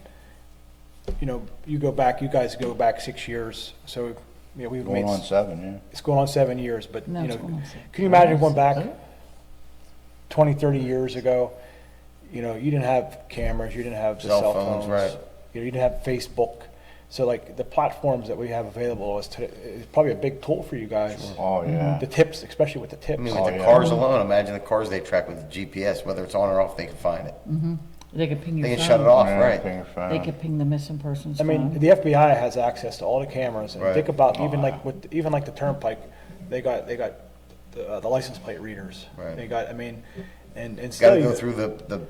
you guys go back 6 years, so we've Going made on 7, it's going on 7 years, but No, it's going on 6. can you imagine going back Huh? 20, 30 years ago? You didn't have cameras, you didn't have the Cell cell phones, phones, right. You didn't have Facebook, so like the platforms that we have available is probably a big tool for you guys. yeah. Oh, yeah. The tips, especially with the tips. I mean, Oh, with the yeah. cars alone, imagine the cars they track with the GPS, whether it's on or off, they can find it. They could ping your They phone. can shut it off, Yeah, right? ping your phone. They could ping the missing person's I mean, phone. the FBI has access to all the cameras, and Right. think about even like the Turnpike, they got the license plate readers. Right. They got, I mean, and Got still to go through the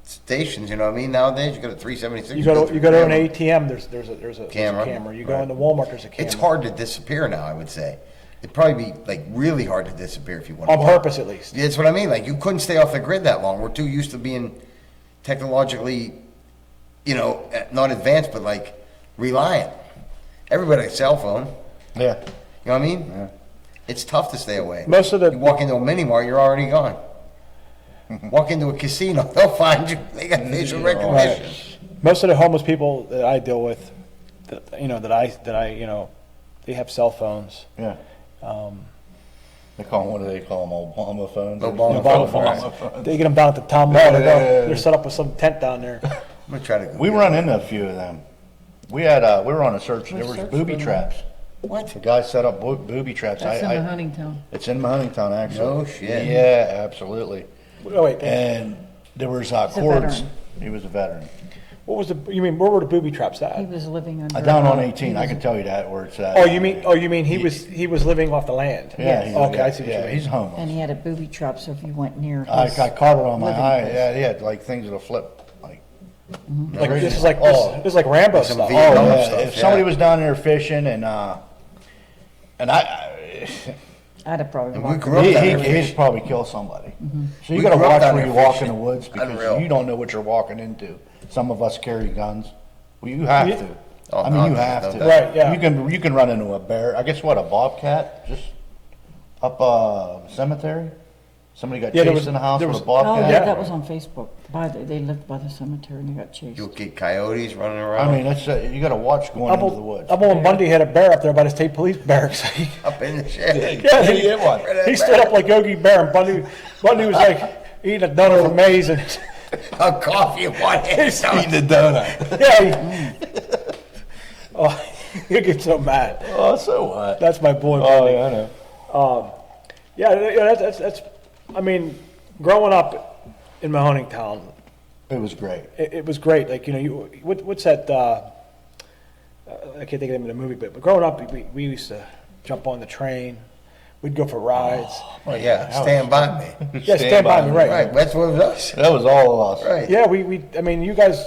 stations. You know what I mean? Nowadays, you got a 376. you go to through an camera. ATM. There's a Camera. camera. You go Right. into Walmart. There's a camera. It's hard to disappear now. I would say it'd probably be like really hard to disappear if you want on purpose, at least. That's what I mean. Like you couldn't stay off the grid that long. We're too used to being technologically, not advanced, but like reliant. Everybody has a cell phone. Yeah. You know what I mean? Yeah. It's tough to stay away. Most of the- you walk into a mini mart, you're already gone. Walk into a casino, they'll find you. They got facial recognition. Most of the homeless people that I deal with, they have cell phones. Yeah. They call them, what do they call them, Obama phones? Obama Obama phones, phones. right. They get them down at the town mall. They're set up with some tent down there. I'm gonna try to. Go We get run one. into a few of them. We were on a search, there was searched booby for them. traps. What? The guy set up booby traps. That's in Huntington. It's in Huntington, actually. No shit. Yeah, absolutely. Oh, wait, And there was a cords. veteran. He was a veteran. what was you mean, where were the booby traps He at? was living under. Down on 18, I can tell you that where it's at. Oh, you mean he was living off the land? Yeah. Okay, I see what you Yeah, mean. he's homeless. And he had a booby trap, so if you went near his. I caught it on my living eye. place. Yeah, he had like things that'll flip. Like, Like, this is like, Oh. this is like Rambo Some stuff. Vietnam oh, yeah. stuff, If somebody yeah. was down there fishing and I'd have probably. And we walked grew up He, down he, there. he'd fishing. probably kill somebody. So you We got to grew up watch down where there you walk in fishing. the woods because Unreal. you don't know what you're walking into. Some of us carry guns. Well, you have to. Oh, I mean, you no, have no to. doubt. Right, yeah. You can run into a bear. I guess what, a bobcat just up a cemetery. Somebody got Yeah, there chased was- in the house there with a was- bobcat. Oh, Yeah. yeah, that was on Facebook. They lived by the cemetery and they got chased. You'll get coyotes running around. I mean, that's you got to watch going into the woods. Upland Bundy had a bear up there by the state police barracks. up in the shed. Yeah, He hit one. he stood up like Yogi Bear, and Bundy was like eating a donut from maize, and A coffee in one hand. Eating a donut. yeah, oh, you get so mad. Oh, so what? That's my boy. Oh, Bundy. yeah, I know. Yeah, that's. I mean, growing up in Mahoning Town, It was great. it was great. Like, you know, what's that? I can't think of the name of the movie, but growing up, we used to jump on the train. We'd go for rides. Oh yeah, stand by me. Yeah, stand by me, right? Right, that's what it was. That was all of us. Right. Yeah, I mean, you guys.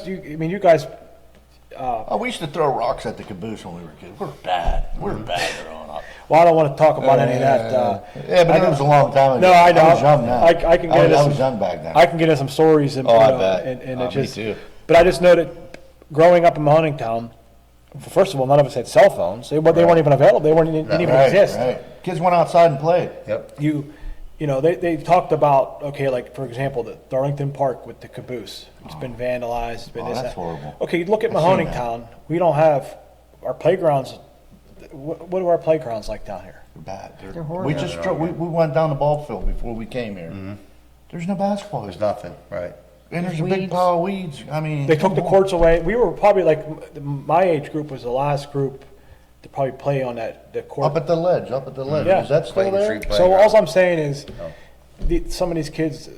Oh, we used to throw rocks at the caboose when we were kids. We were bad. We were bad growing up. Well, I don't want to talk about any of that. Yeah, but it was a long time ago. No, I know. I was young now. I can get into I some- was young back then. I can get into some stories, and, Oh, I you know, bet. and Oh, it me just. too. But I just know that growing up in Mahoning Town, first of all, none of us had cell phones. They weren't even available. They didn't even Right, exist. right. Kids went outside and played. Yep. You know, they talked about, okay, like, for example, the Darlington Park with the caboose. It's been vandalized. It's been Oh, this, that's that. horrible. Okay, you look at I've seen Mahoning that. Town. We don't have our playgrounds. What are our playgrounds like down here? They're bad. They're horrible. We just we went down the ball field before we came here. There's no basketball. There's nothing, right? And there's a big Weeds. pile of weeds. I mean, They took the come on. courts away. We were probably like, my age group was the last group to probably play on the court. Up at the ledge. Yeah. Is that still Clayton there? Street So playground. all I'm saying is, Oh. some of these kids,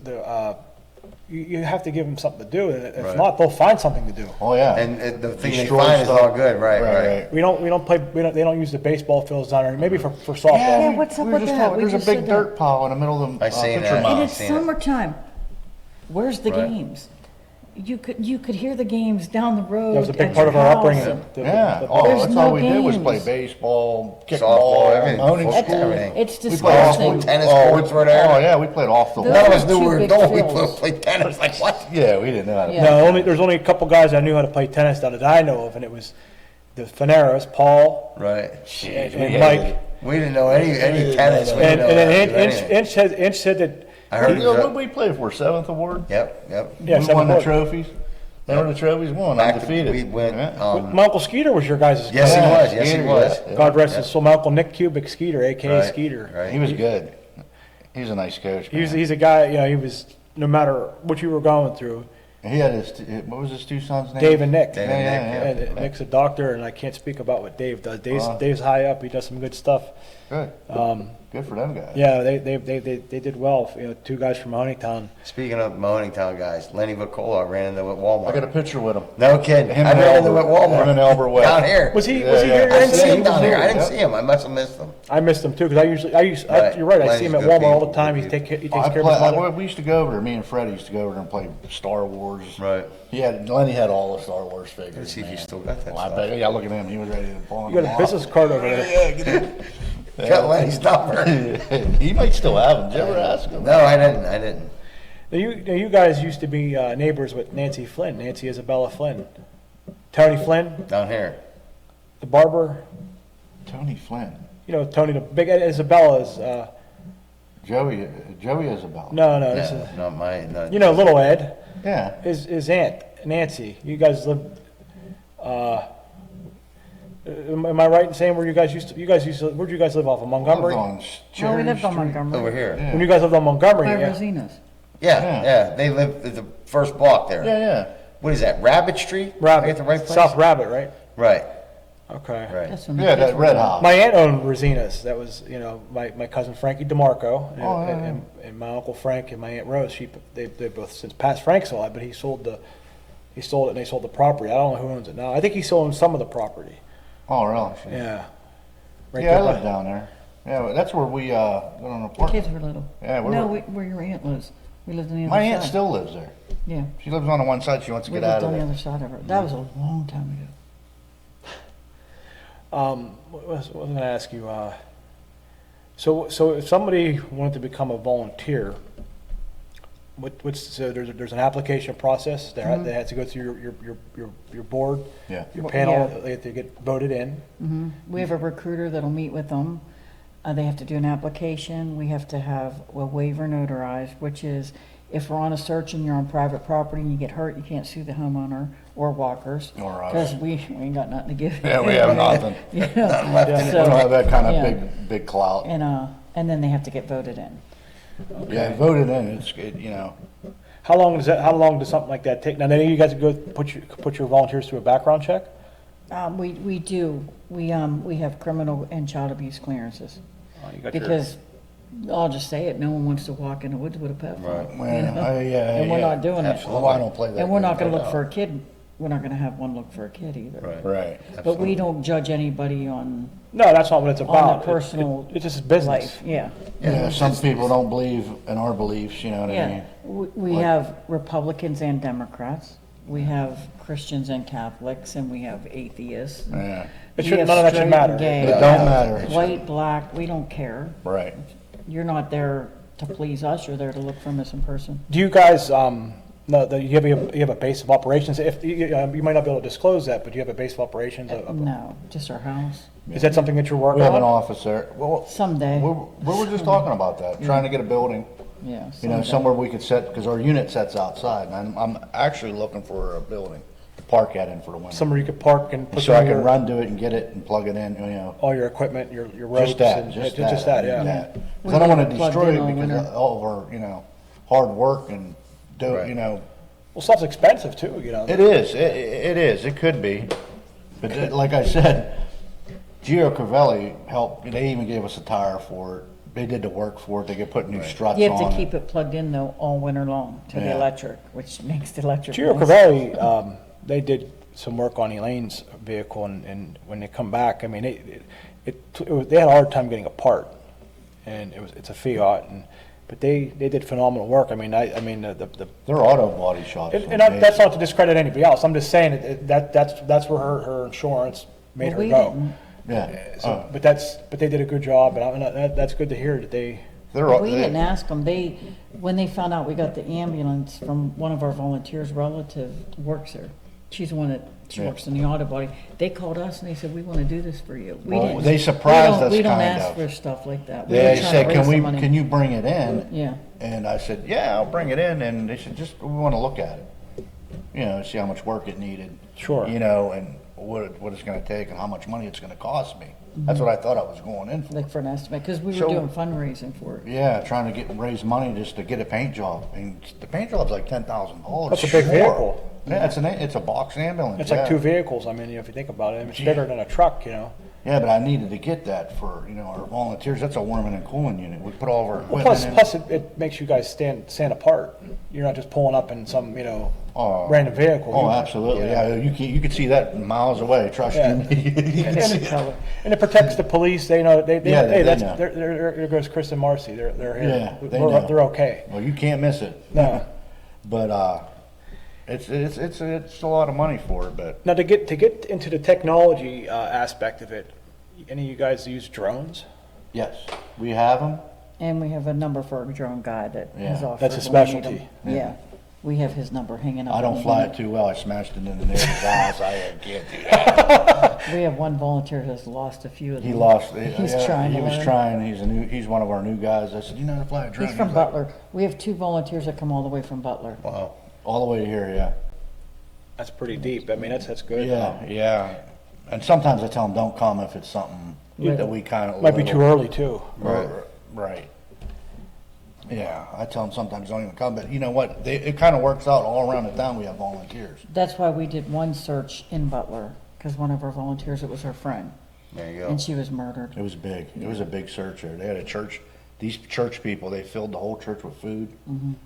you have to give them something to do. And if Right. not, they'll find something to do. Oh yeah. And the thing they Destroy find is stuff. all good, right? We don't play. They don't use the baseball fields down there. Maybe for softball. Yeah, what's up we were with just that? talking- We There's a just big said dirt that. pile in the middle of the I seen pitcher that. mound. And it's seen it. summertime. Where's the Right. games? You could hear the games down the road. That was a big at part of your our house upbringing. and- Yeah. The- Oh, There's that's no all we did was play games. baseball, Softball, kickball, everything. moaning Football, school. everything. It's We played off disgusting. the Tennis oh, courts were there. Oh yeah, we played off the Those wall. None of are us knew two we were big going. We fields. played tennis. Like what? Yeah, we didn't know how to. Yeah. No, there's only a couple guys that knew how to play tennis down that I know of, and it was the Funeras, Paul Right. and Mike. We didn't know any tennis. We And didn't know then anything. Inch said that. I heard. You know what we played for? 7th award. Yep. Yeah, We won seventh the award. trophies. Remember the trophies? Won. Back to, Undefeated. we went. Yeah. My Uncle Skeeter was your guys' Yes, he coach. was. Yes, he Skeeter, was. yeah. God rest his soul. My Uncle Nick Cubic Skeeter, a.k.a. Right, Skeeter. Right. He was good. He was a nice coach. He's a guy, you know, he was, no matter what you were going through, He had what was his two sons' names? Dave and Nick. Dave Yeah, and Nick, yeah, And Nick's a doctor, and I can't speak about what Dave does. Dave's, Wow. Dave's high up. He does some good stuff. Good. Good for them guys. Yeah, they did well. You know, two guys from Huntingtown. Speaking of Mahoning guys, Lenny Vacola I ran into at Walmart. I got a picture with him. No kidding. Him I and ran into Albert- at Walmart. him and Albert West. Down here. Was he Yeah, here? yeah. I I didn't didn't see see him him down here. I didn't Yep. see him. I must have missed him. I missed him too because Right. you're right. I Lenny's see him at good Walmart all people, the time. good He takes care of his I, mother. we used to go over there. Me and Freddie used to go over there and play Star Wars. Right. Lenny had all the Star Wars figures. Let's see if man. you still got that Well, I stuff. bet, yeah, look at him. He was ready to pull You got a business card over there. Yeah, get it. Got Lenny's number. He might still have them. Did you ever ask him? No, I didn't. Now you guys used to be neighbors with Nancy Flynn, Nancy Isabella Flynn, Tony Flynn, Down here. the barber. Tony Flynn. You know Tony, the big Isabella's. Joey Isabel. No, this No, is. not mine. Not, You know, little Ed, Yeah. his aunt Nancy. You guys lived. Am I right in saying where'd you guys used to, where'd you guys live off of Montgomery? On No, we Cherry lived on Street. Montgomery. Over here. When you guys lived on Montgomery, By yeah. Rosina's. Yeah. They live at the first block there. Yeah. What is that, Rabbit Street? I Rabbit, get the right place? South Rabbit, right? Right, Okay. right. That's when the Yeah, kids that were red born. house. My aunt owned Rosina's. That was, my cousin Frankie DeMarco and, Oh, yeah, and my uncle Frank and my aunt Rose. They both since passed. Frank's alive, but he sold it and they sold the property. I don't know who owns it now. I think he still owns some of the property. Oh, really? Yeah. Right Yeah, I there live by- down there. Yeah, that's where we went on a The park. kids were little. Yeah, No, where your aunt lives. We lived on the other My side. aunt still lives there. Yeah. She lives on the one side. She wants to We get out lived of on the there. other side of her. That was a long time ago. What was I going to ask you? So if somebody wanted to become a volunteer, so there's an application process. They have to go through your board, Yeah. your Well, panel. yeah. They have to get voted in. We have a recruiter that'll meet with them. They have to do an application. We have to have a waiver notarized, which is if we're on a search and you're on private property and you get hurt, you can't sue the homeowner or walkers. Or us. Because we ain't got nothing to give. Yeah, we have nothing. You know, We so- don't have that kind of yeah. big clout. And then they have to get voted in. Yeah, voted in. It's good, you know. How long does something like that take? Now, then you guys go put your volunteers through a background check. We do. We have criminal and child abuse clearances. Oh, you got Because, I'll just say it, no one wants to walk in the woods with a pedophile. Right. Well, you know? yeah, And we're yeah. not doing it. Absolutely. Well, I don't play that. And we're not game. gonna look for a kid, we're not gonna have one look for a kid either. Right. Right. But we don't judge anybody on No, that's not what it's about. the personal It's just business. life, yeah. Yeah, some people don't believe in our beliefs, you know what I Yeah, mean? we have Republicans and Democrats, we have Christians and Catholics, and we have atheists. Yeah, It We should, have none of that should straight matter. and gay, It don't matter. White, black, we don't care. right. You're not there to please us, you're there to look for a missing person. Do you guys, you have a base of operations? If, you might not be able to disclose that, but do you have a base of operations? No, just our house, Is that something that you're working We have an on? office there. Well, someday, we were just talking about that, trying to get a building, yeah. you know, someday. somewhere we could set, because our unit sets outside. And I'm actually looking for a building to park at in for the winter. Somewhere you could park and put So I some of can your, run to it and get it and plug it in, you know. all your equipment, your ropes. Just that, and- just Just that. that, yeah. That. 'Cause We I don't want need to it plugged destroy in it all because winter. of all of our, you know, hard work and do, Right. you know. Well, stuff's expensive too, you know. It is, it is, it could be. But like I said, Gio Cavelli helped, they even gave us a tire for it. They did the work for it, they could put new struts on You it. have to keep it plugged in though all winter long to the Yeah. electric, which makes the electric. Gio noise. Cavelli, they did some work on Elaine's vehicle, and when they come back, I mean, they had a hard time getting a part, and it's a Fiat, but they did phenomenal work. I mean, the They're auto body shops. and that's not to discredit anybody else. I'm just saying that's where her insurance made Well, her we go. didn't. Yeah. So, but they did a good job, and that's good to hear that they. We didn't ask them. When they found out we got the ambulance from one of our volunteers' relative works there. She's the one that, she Yeah. works in the auto body. They called us and they said, we want to do this for you. We Well, didn't. they surprised us We don't kind ask of. for stuff like that. We They were trying to said, raise some money." can you bring it in? Yeah. And I said, yeah, I'll bring it in. And they said, we want to look at it. You know, see how much work it needed. Sure. You know, and what it's going to take and how much money it's going to cost me. That's what I thought I was going in for. Like for an estimate, because we were So- doing fundraising for it. Yeah, trying to raise money just to get a paint job. And the paint job's like $10,000. That's a big vehicle. Yeah, it's a box ambulance. It's yeah. like two vehicles. I mean, if you think about it, it's bigger than a truck, you know. Yeah, but I needed to get that for, you know, our volunteers. That's a warming and cooling unit. We put all of our Well, equipment in. plus it makes you guys stand apart. You're not just pulling up in some, random vehicle. Oh, You- absolutely. Yeah, you could see that miles away. Trust Yeah. me. You can see it. And it protects the police. They know. Hey, they that's know. there goes Chris and Marcia. They're here. Yeah, they know. They're okay. Well, you can't miss it. No. But it's a lot of money for it. But Now to get into the technology aspect of it, any of you guys use drones? yes, we have them. And we have a number for a drone guy that has Yeah. offered. That's a when we need specialty. him. Yeah, we have his number hanging up. I on don't the fly window. it too well. I smashed it in the neighbor's house. I can't do that. We have one volunteer that's lost a few of them. He lost. He's yeah, trying to He was learn. trying. He's one of our new guys. I said, you know how to fly a drone? He's from like, Butler. We have two volunteers that come all the way from Butler. Wow. all the way here. Yeah. That's pretty deep. I mean, that's good. Yeah. And sometimes I tell them don't come if it's something that we kind of Might be too early too. Right. Yeah, I tell them sometimes don't even come, but you know what? It kind of works out all around the town. We have volunteers. That's why we did one search in Butler, because one of our volunteers, it was her friend, There you go. and she was murdered. It was big. It was a big search there. They had a church. These church people, they filled the whole church with food.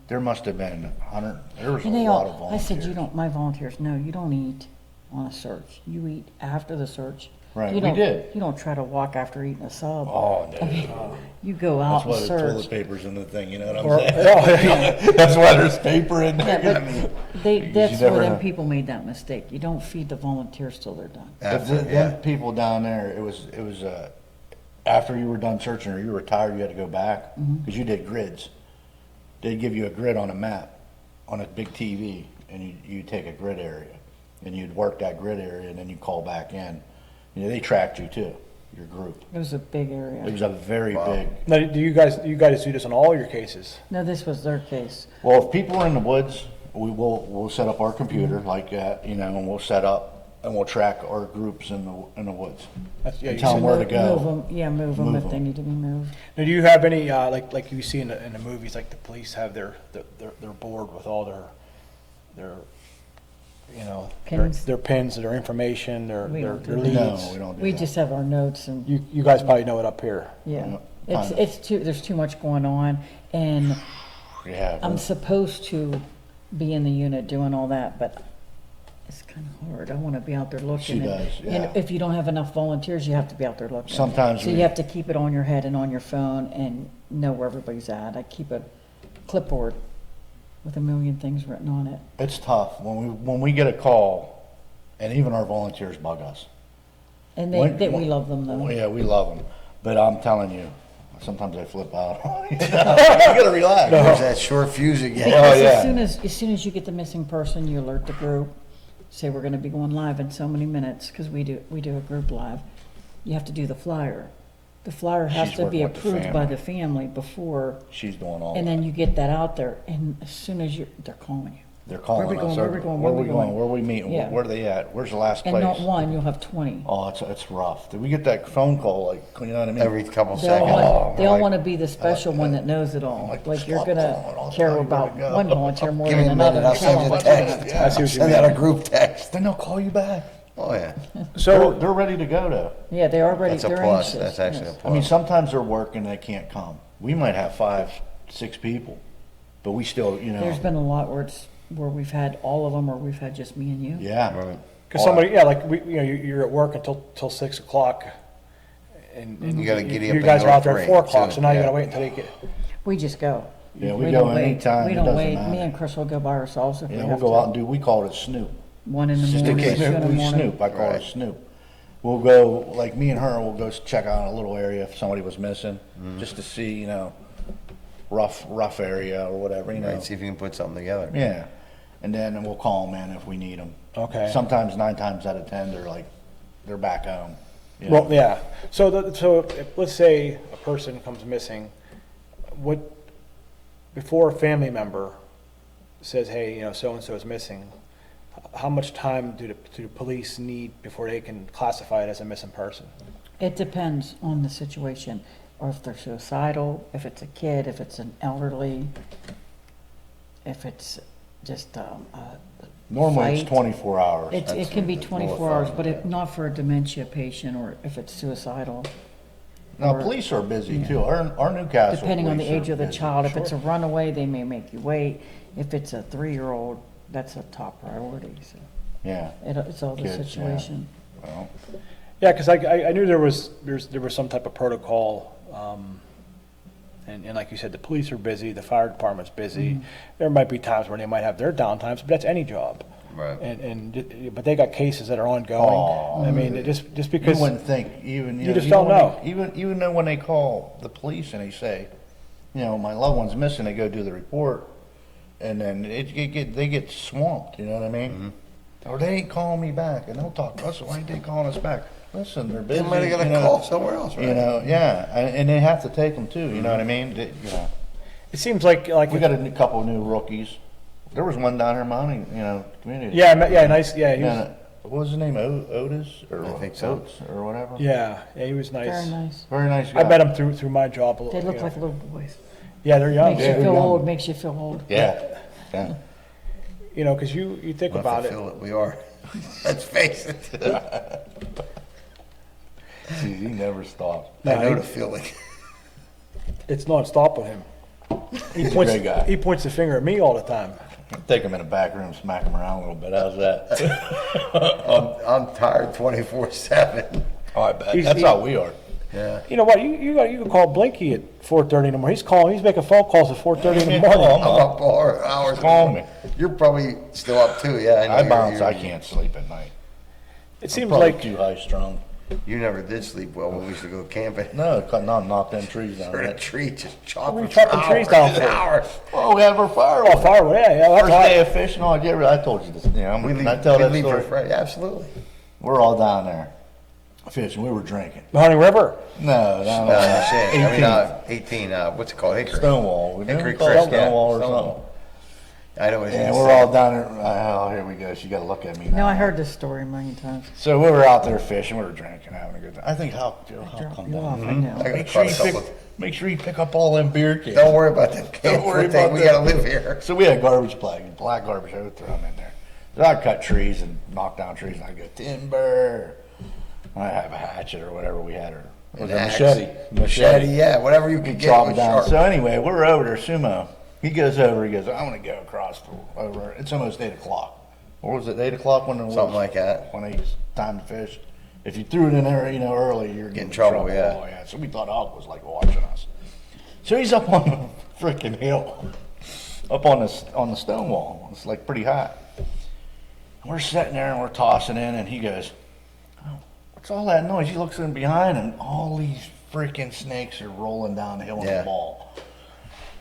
There must have been 100. There was And a they lot of all, I volunteers. said, you don't, my volunteers, no, you don't eat on a search. You eat after the search. Right, You we don't- did. You don't try to walk after eating a sub. Oh no. You go That's out why and the toilet search. paper's in the thing. You know what I'm Or- saying? That's why there's paper in there. Yeah, I mean, but they, you that's never where them know. people made that mistake. You don't feed the volunteers till they're done. After, Them people down there, it was after you were done searching or you were tired, you had to go back because you did grids. They'd give you a grid on a map on a big TV, and you take a grid area, and you'd work that grid area, and then you call back in. You know, they tracked you too, your group. It was a big It area. was a very big. Now, do you guys do this on all your cases? No, this was their case. Well, if people are in the woods, we'll set up our computer like that, you know, and we'll set up and we'll track our groups in the woods. That's, yeah, And you tell said- them where to go. Move them, yeah, move them Move if they 'em. need to be moved. Now, do you have any like you see in the movies, like the police have their board with all their you know Pins? their pins, their information, their We don't do their that. leads. No, we don't do We that. just have our notes and, You guys probably know it up here. yeah. Yeah, kinda. It's too, there's too much going on, and Yeah, I'm supposed to be in the unit doing all that, but it's kind of hard. I want to be out there looking. She does, yeah. And if you don't have enough volunteers, you have to be out there looking. Sometimes So we- you have to keep it on your head and on your phone and know where everybody's at. I keep a clipboard with a million things written on it. it's tough when we get a call, and even our volunteers bug us. And When- we love them though. Yeah, we love them, but I'm telling you, sometimes I flip out. You gotta relax. there's that short fuse again. Because yeah. as soon as you get the missing person, you alert the group, say we're gonna be going live in so many minutes, because we do a group live. You have to do the flyer. The flyer has She's to be working with the approved by family. the family before, She's doing all and that. then you get that out there, and as soon as they're calling you. They're calling Where we us. going, where we going, Where where we we going? going? Where we meeting? Yeah. Where are they at? Where's the last And place? not one, you'll have 20. Oh, it's rough. Did we get that phone call? Like, you know what I mean? Every couple They all seconds. want, they all like- want to be the special one that knows it all. like, Like you're stop calling, gonna I'll care tell you about where to go. one volunteer more Give me than a another. minute, I'll send you a text. I see what you Send out a mean. group text. Then they'll call you back. Oh, yeah. So They're ready to go though. Yeah, they are ready, That's a they're plus. anxious. That's actually a yes. I mean, plus. sometimes they're working, they can't come. We might have 5, 6 people, but we still, you know. There's been a lot where we've had all of them, or we've had just me and you. Yeah. Right. because somebody like you're at work until 6 o'clock, and You gotta giddy up you and guys go are at out there at 3, 4 o'clock, too, so now you yeah. gotta wait until they get. We just go. Yeah, we don't go wait. anytime, We it don't doesn't wait. matter. Me and Chris will go by ourselves if we Yeah, have we'll go out to. and we call it a snoop. 1 in the Just in morning, case 2 in the we morning. snoop, I call it Right. a snoop. We'll go, like me and her, we'll go check out a little area if somebody was missing, just to see, you know, rough area or whatever, you know. Right, see if you can put something together. Yeah, and then we'll call them in if we need them. Okay. Sometimes 9 times out of 10, they're back home. you know. Well, yeah. So let's say a person comes missing, before a family member says, hey, you know, so and so is missing, how much time do the police need before they can classify it as a missing person? It depends on the situation, or if they're suicidal, if it's a kid, if it's an elderly, if it's just a Normally it's fight. 24 hours. It can be That's 24 hours, fine, but yeah. not for a dementia patient, or if it's suicidal. Now, or- police are busy too. Our Newcastle Depending on the police age are of the busy. child, if it's a Sure. runaway, they may make you wait. If it's a 3-year-old, that's a top priority, so Yeah, it's all the Kids, yeah. situation. well, Yeah, because I knew there was some type of protocol, and like you said, the police are busy, the fire department's busy. There might be times where they might have their downtimes, but that's any job. Right. But they got cases that are ongoing. Oh. I mean, just you because wouldn't think even, You just don't know. Even though when they call the police and they say, you know, my loved one's missing, they go do the report, and then they get swamped, you know what I mean? Or they ain't calling me back, and they'll talk to us, why ain't they calling us back? Listen, they're busy. They might have got you a know, call somewhere else, right? You know, yeah, and they have to take them too, you know what I mean? You know, it seems like we got a couple new rookies. There was one down here in my own, you know, community. yeah, nice, yeah. He was, And what was his name? Otis or I think so. Oates or whatever. Yeah, he was nice. Very nice. Very nice guy. I met him through my job. They look you like know. little boys. Yeah, they're young. Makes Yeah, you they're feel young. old, makes you feel old. Yeah. Yeah. You know, because you think We'll about have to it. feel it. We are. Let's face it. See, he never stops. I know he- the feeling. It's nonstop with him. He's a great guy. He points the finger at me all the time. Take him in the back room, smack him around a little bit. How's that? I'm tired 24/7. Oh, I bet. He's- That's he- how we are. Yeah. You know what? You can call Blinky at 4:30 in the morning. He's making phone calls at 4:30 in the morning. Oh, I'm up all hours. Call me. You're probably still up too. Yeah, I know. I you're- bounce. you're- I can't sleep at night. It seems Probably like too high strung. You never did sleep well when we used to go camping. No, knock them trees down. Heard a Right? tree just chopping. What are you chopping trees down for? Hours. Oh, we have our fire. oh, firewood. Yeah, that's First hot. day of fishing. Oh, I told you this. You know, We leave, I tell we that leave for story. Friday. Absolutely. We're all down there fishing. We were drinking. The Hunting River. No, No, I'm saying. I 18. mean, 18. What's it called? Hickory. Stonewall. We Hickory didn't call it Creek, yeah. Stonewall or Stonewall. something. I know what it Yeah, is. we're all down there. Oh, here we go. She got to look at me now. No, I heard this story a million times. So we were out there fishing. We were drinking, having a good time. I think Joe, Drop come you down. off, I know. I gotta Make sure, cut you a couple. make sure you pick up all them beer cans. Don't worry about that camp worry thing. about We that. gotta live here. So we had garbage bags, black garbage. I would throw them in there. So I'd cut trees and knock down trees, and I'd go timber. I'd have a hatchet or whatever we had, or was it a Axe. machete? Machete, yeah, whatever you We could get chop was it down. sharp. So anyway, we're over there, Sumo. He goes over. He goes, I want to go across over. It's almost 8:00. Or was it 8:00 when it was? Something like that. When it's time to fish. If you threw it in there, early, you're getting in trouble, yeah. Oh, yeah. So we thought Hawk was like watching us. So he's up on the freaking hill, up on the stone wall. It's like pretty high. We're sitting there and we're tossing in, and he goes, oh, what's all that noise? He looks in behind, and all these freaking snakes are rolling down the hill in Yeah. the ball.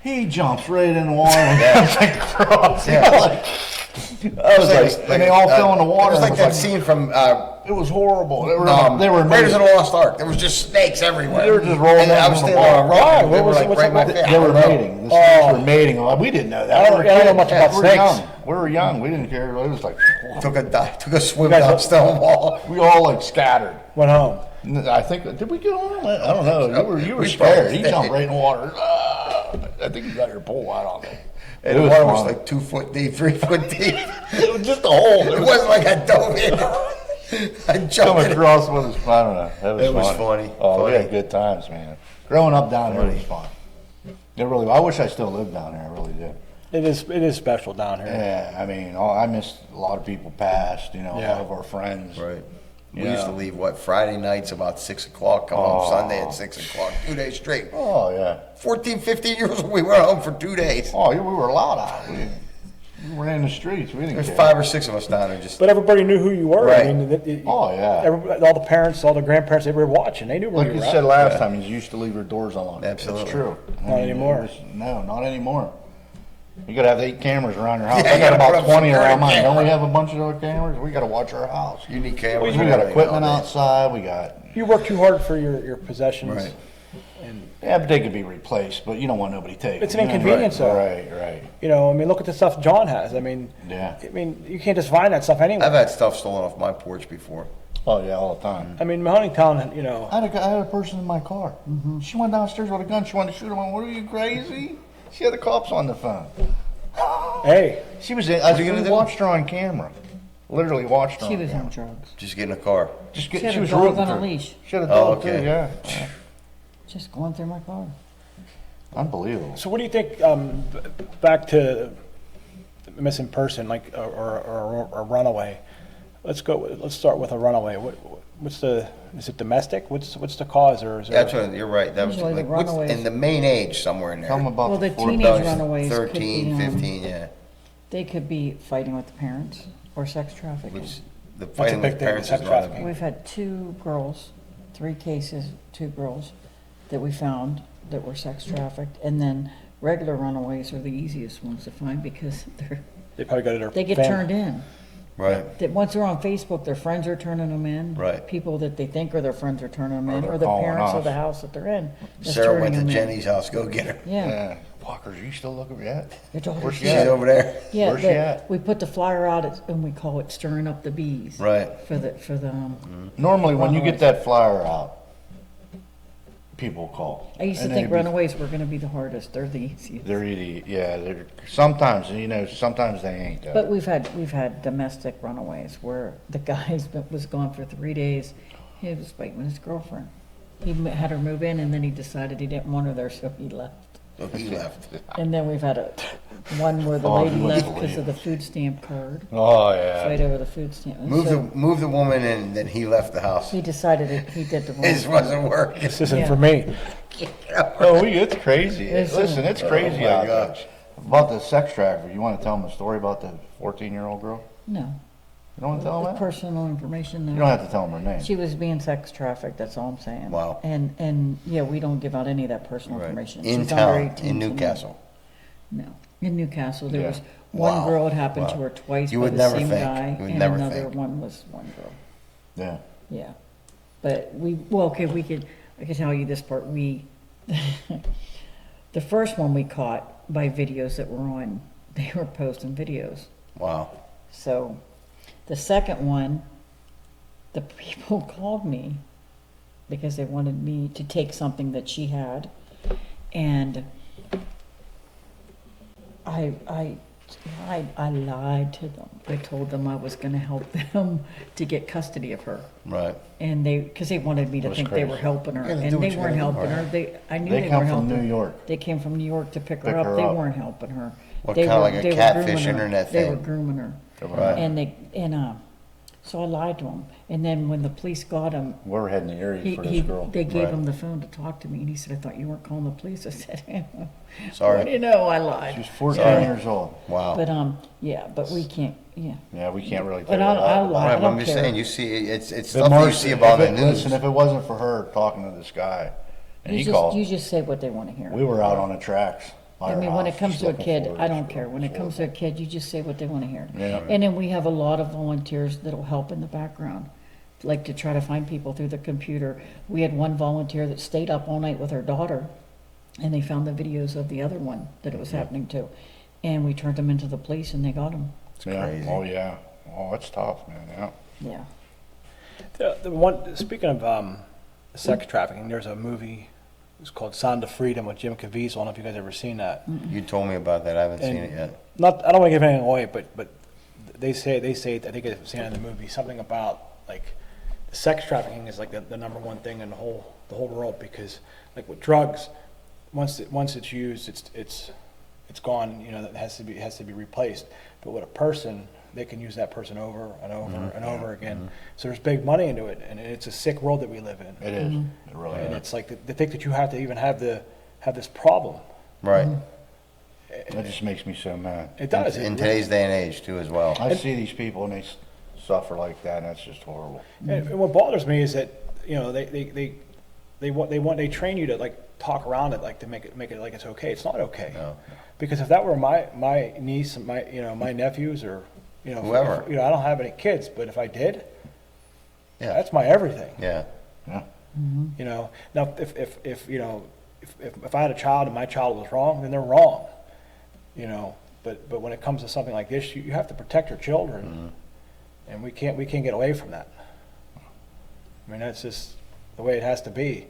He jumps right in the water and comes across. Yeah. I was like, and they all fell in the water. It was and like that scene from it was horrible. They were Raiders of mating. the Lost Ark. There was just snakes everywhere. They were just rolling And down I was on the standing on a ball. rock. Why? And they What were was- like what's right in my up with face. They were I don't know. mating. The snakes were mating. Oh, we didn't know that. I don't know much about we were snakes. young. We were young. We didn't care. It was like Took a swim You guys- down Stonewall. we all like scattered. Went home. I think did we get on? I don't know. You were We scared. probably He did. jumped right in the water. I think you got your pole out on it. And the water was fun. like 2 foot deep, 3 foot deep. It was just a hole. It wasn't like I dove in. I jumped Coming in. across with us. I don't know. That was It was funny. funny. Oh, we Funny. had good times, man. Growing up down here Funny. was fun. It really. I wish I still lived down here. I really did. It is special down here. Yeah, I mean, I missed a lot of people passed. A Yeah. lot of our friends. Right. We Yeah. used to leave, Friday nights about 6 o'clock, come home Sunday at 6 o'clock, 2 days straight. Oh yeah. 14, 15 years old, we went home for 2 days. Oh, we were loud out. We were in the streets. We didn't There's care. 5 or 6 of us down there just. But everybody knew who you were. Right. I mean, Oh, yeah. all the parents, all the grandparents, they were watching. They knew where Like you you were said at. last time, you used to leave your doors unlocked. Absolutely. It's true. Not anymore. No, not anymore. You gotta have 8 cameras around your house. Yeah, I you got gotta put about up 20 around security mine. Don't we cameras. have a bunch of other cameras? We gotta watch our house. You need We cameras. and got everything equipment nowadays. outside. We got. You work too hard for your possessions. Right. And, Yeah, but they could be replaced, but you don't want nobody taking. It's an them. inconvenience, though. Right. I mean, look at the stuff John has. I mean, Yeah. you can't just find that stuff anywhere. I've had stuff stolen off my porch before. Oh yeah, all the time. I mean, Huntingtown, I had a person in my car. She went downstairs with a gun. She wanted to shoot him. I went, what are you, crazy? She had the cops on the phone. hey, She was in. I you gonna we do? watched her on camera. Literally watched her. She on was camera. on drugs. Just get in a car. Just She had a was dog rooting on a through. leash. She had a Oh, dog okay. too. Yeah. Just going through my car. Unbelievable. so what do you think? Back to the missing person, like or a runaway. Let's start with a runaway. What's is it domestic? What's the cause, or is there? That's what, you're right. That was Usually the like, what's runaways- in the main age somewhere in there. Tell them about Well, the Fort teenage Bells. runaways could be, 13, 15, yeah. they could be fighting with the parents or sex trafficking. Which, the a fighting big with thing, parents sex is one of trafficking. them. We've had 2 girls, 3 cases, 2 girls that we found that were sex trafficked, and then regular runaways are the easiest ones to find because They probably go to their they get family. turned in. Right. That once they're on Facebook, their friends are turning them in. Right. People that they think are their friends are turning them in, they're or the calling parents us. of the house that they're in. is Sarah went turning to 'em in. Jenny's house, go get her. Yeah. Walkers, are you still looking at? Your daughter's Where's she She's at? over there. Yeah, Where's she but at? we put the flyer out and we call it stirring up the bees. Right. For the, Normally, when you get Runaways. that flyer out, people call. I used to And think they'd be- runaways were gonna be the hardest, they're the easiest. They're really, yeah, they're, sometimes, sometimes they ain't though. But we've had domestic runaways where the guy's was gone for 3 days. He was fighting with his girlfriend. He had her move in and then he decided he didn't want her there, so he left. So he left. And then we've had one where the Oh, lady you wouldn't left because believe of the food stamp card. Oh, Fight yeah. over the food stamp. And Move so the woman in, and then he left the house. he decided he did the wrong His thing. wasn't working. This isn't Yeah. for me. Oh, it's crazy. It's- Listen, it's crazy Oh, my out there. gosh. About the sex trafficker, you want to tell them a story about the 14-year-old girl? No, You don't want to tell them that? personal information, no. You don't have to tell them her name. She was being sex trafficked, that's all I'm saying. Wow. And yeah, we don't give out any of that personal Right. information. In She's under town, 18, in so no. Newcastle. No, in Newcastle, there Yeah. was one Wow. girl, it happened to Wow. her twice You by would the never same think. guy, You would and never another think. one was one girl. Yeah. Yeah, but I could tell you this part, the first one we caught by videos that were on, they were posting videos. Wow. So, the second one, the people called me because they wanted me to take something that she had, and I lied to them. I told them I was gonna help them to get custody of her. Right. And because they wanted me to That's think they were crazy. helping her, Yeah, they do and what they you weren't gotta do. helping her. I knew They they come weren't from helping. New York. They came from New York to pick Pick her up. her They up. weren't helping her. What They kinda were- like a they were catfish grooming her. internet They were thing. grooming her. Right. And so I lied to him. And then when the police got him, We're heading to Erie for this girl. they gave Right. him the phone to talk to me, and he said, "I thought you weren't calling the police." I said, Sorry. "What do you know? I lied." She's 14 Sorry. years old. Wow. But yeah, but we can't. Yeah, Yeah, we can't really. But take I'll her out. lie. I Right, but I'm don't just care. saying, you see, it's But stuff you Marcia, see about if the it- news. Listen, if it wasn't for her talking to this guy, and you he just called, say what they want to hear. we were out on the tracks. by I her mean, when it house, comes just to a looking kid, for her. I don't care. When it comes to a kid, you just say what they want to hear. Yeah. And then we have a lot of volunteers that'll help in the background, like to try to find people through the computer. We had one volunteer that stayed up all night with her daughter, and they found the videos of the other one that it was happening to. And we turned them into the police, and they got him. Yeah. crazy. Oh yeah. Oh, it's tough, man. Yeah. Yeah. The one, speaking of sex trafficking, there's a movie, it's called Sound of Freedom with Jim Caviezel. I don't know if you guys ever seen that. You told me about that. I haven't seen And it yet. Not, I don't want to give anything away, but they say, I think I've seen it in the movie, something about like sex trafficking is like the number one thing in the whole world, because like with drugs, once it's used, it's gone. You know, that has to be replaced. But with a person, they can use that person over and over and over again. So there's big money into it, and it's a sick world that we live in. It is. It really And is. it's like to think that you have to even have this problem. Right. That just makes me so mad. It does. In today's day and age, too, as well. I see these people and they suffer like that, and that's just horrible. And what bothers me is that, you know, they train you to like talk around it, like to make it like it's okay. It's not okay. No. Because if that were my niece and my nephews, or Whoever. I don't have any kids, but if I did, Yeah. that's my everything. Yeah. Yeah. You know, now if I had a child and my child was wrong, then they're wrong. You know, but when it comes to something like this, you have to protect your children, and we can't get away from that. I mean, that's just the way it has to be.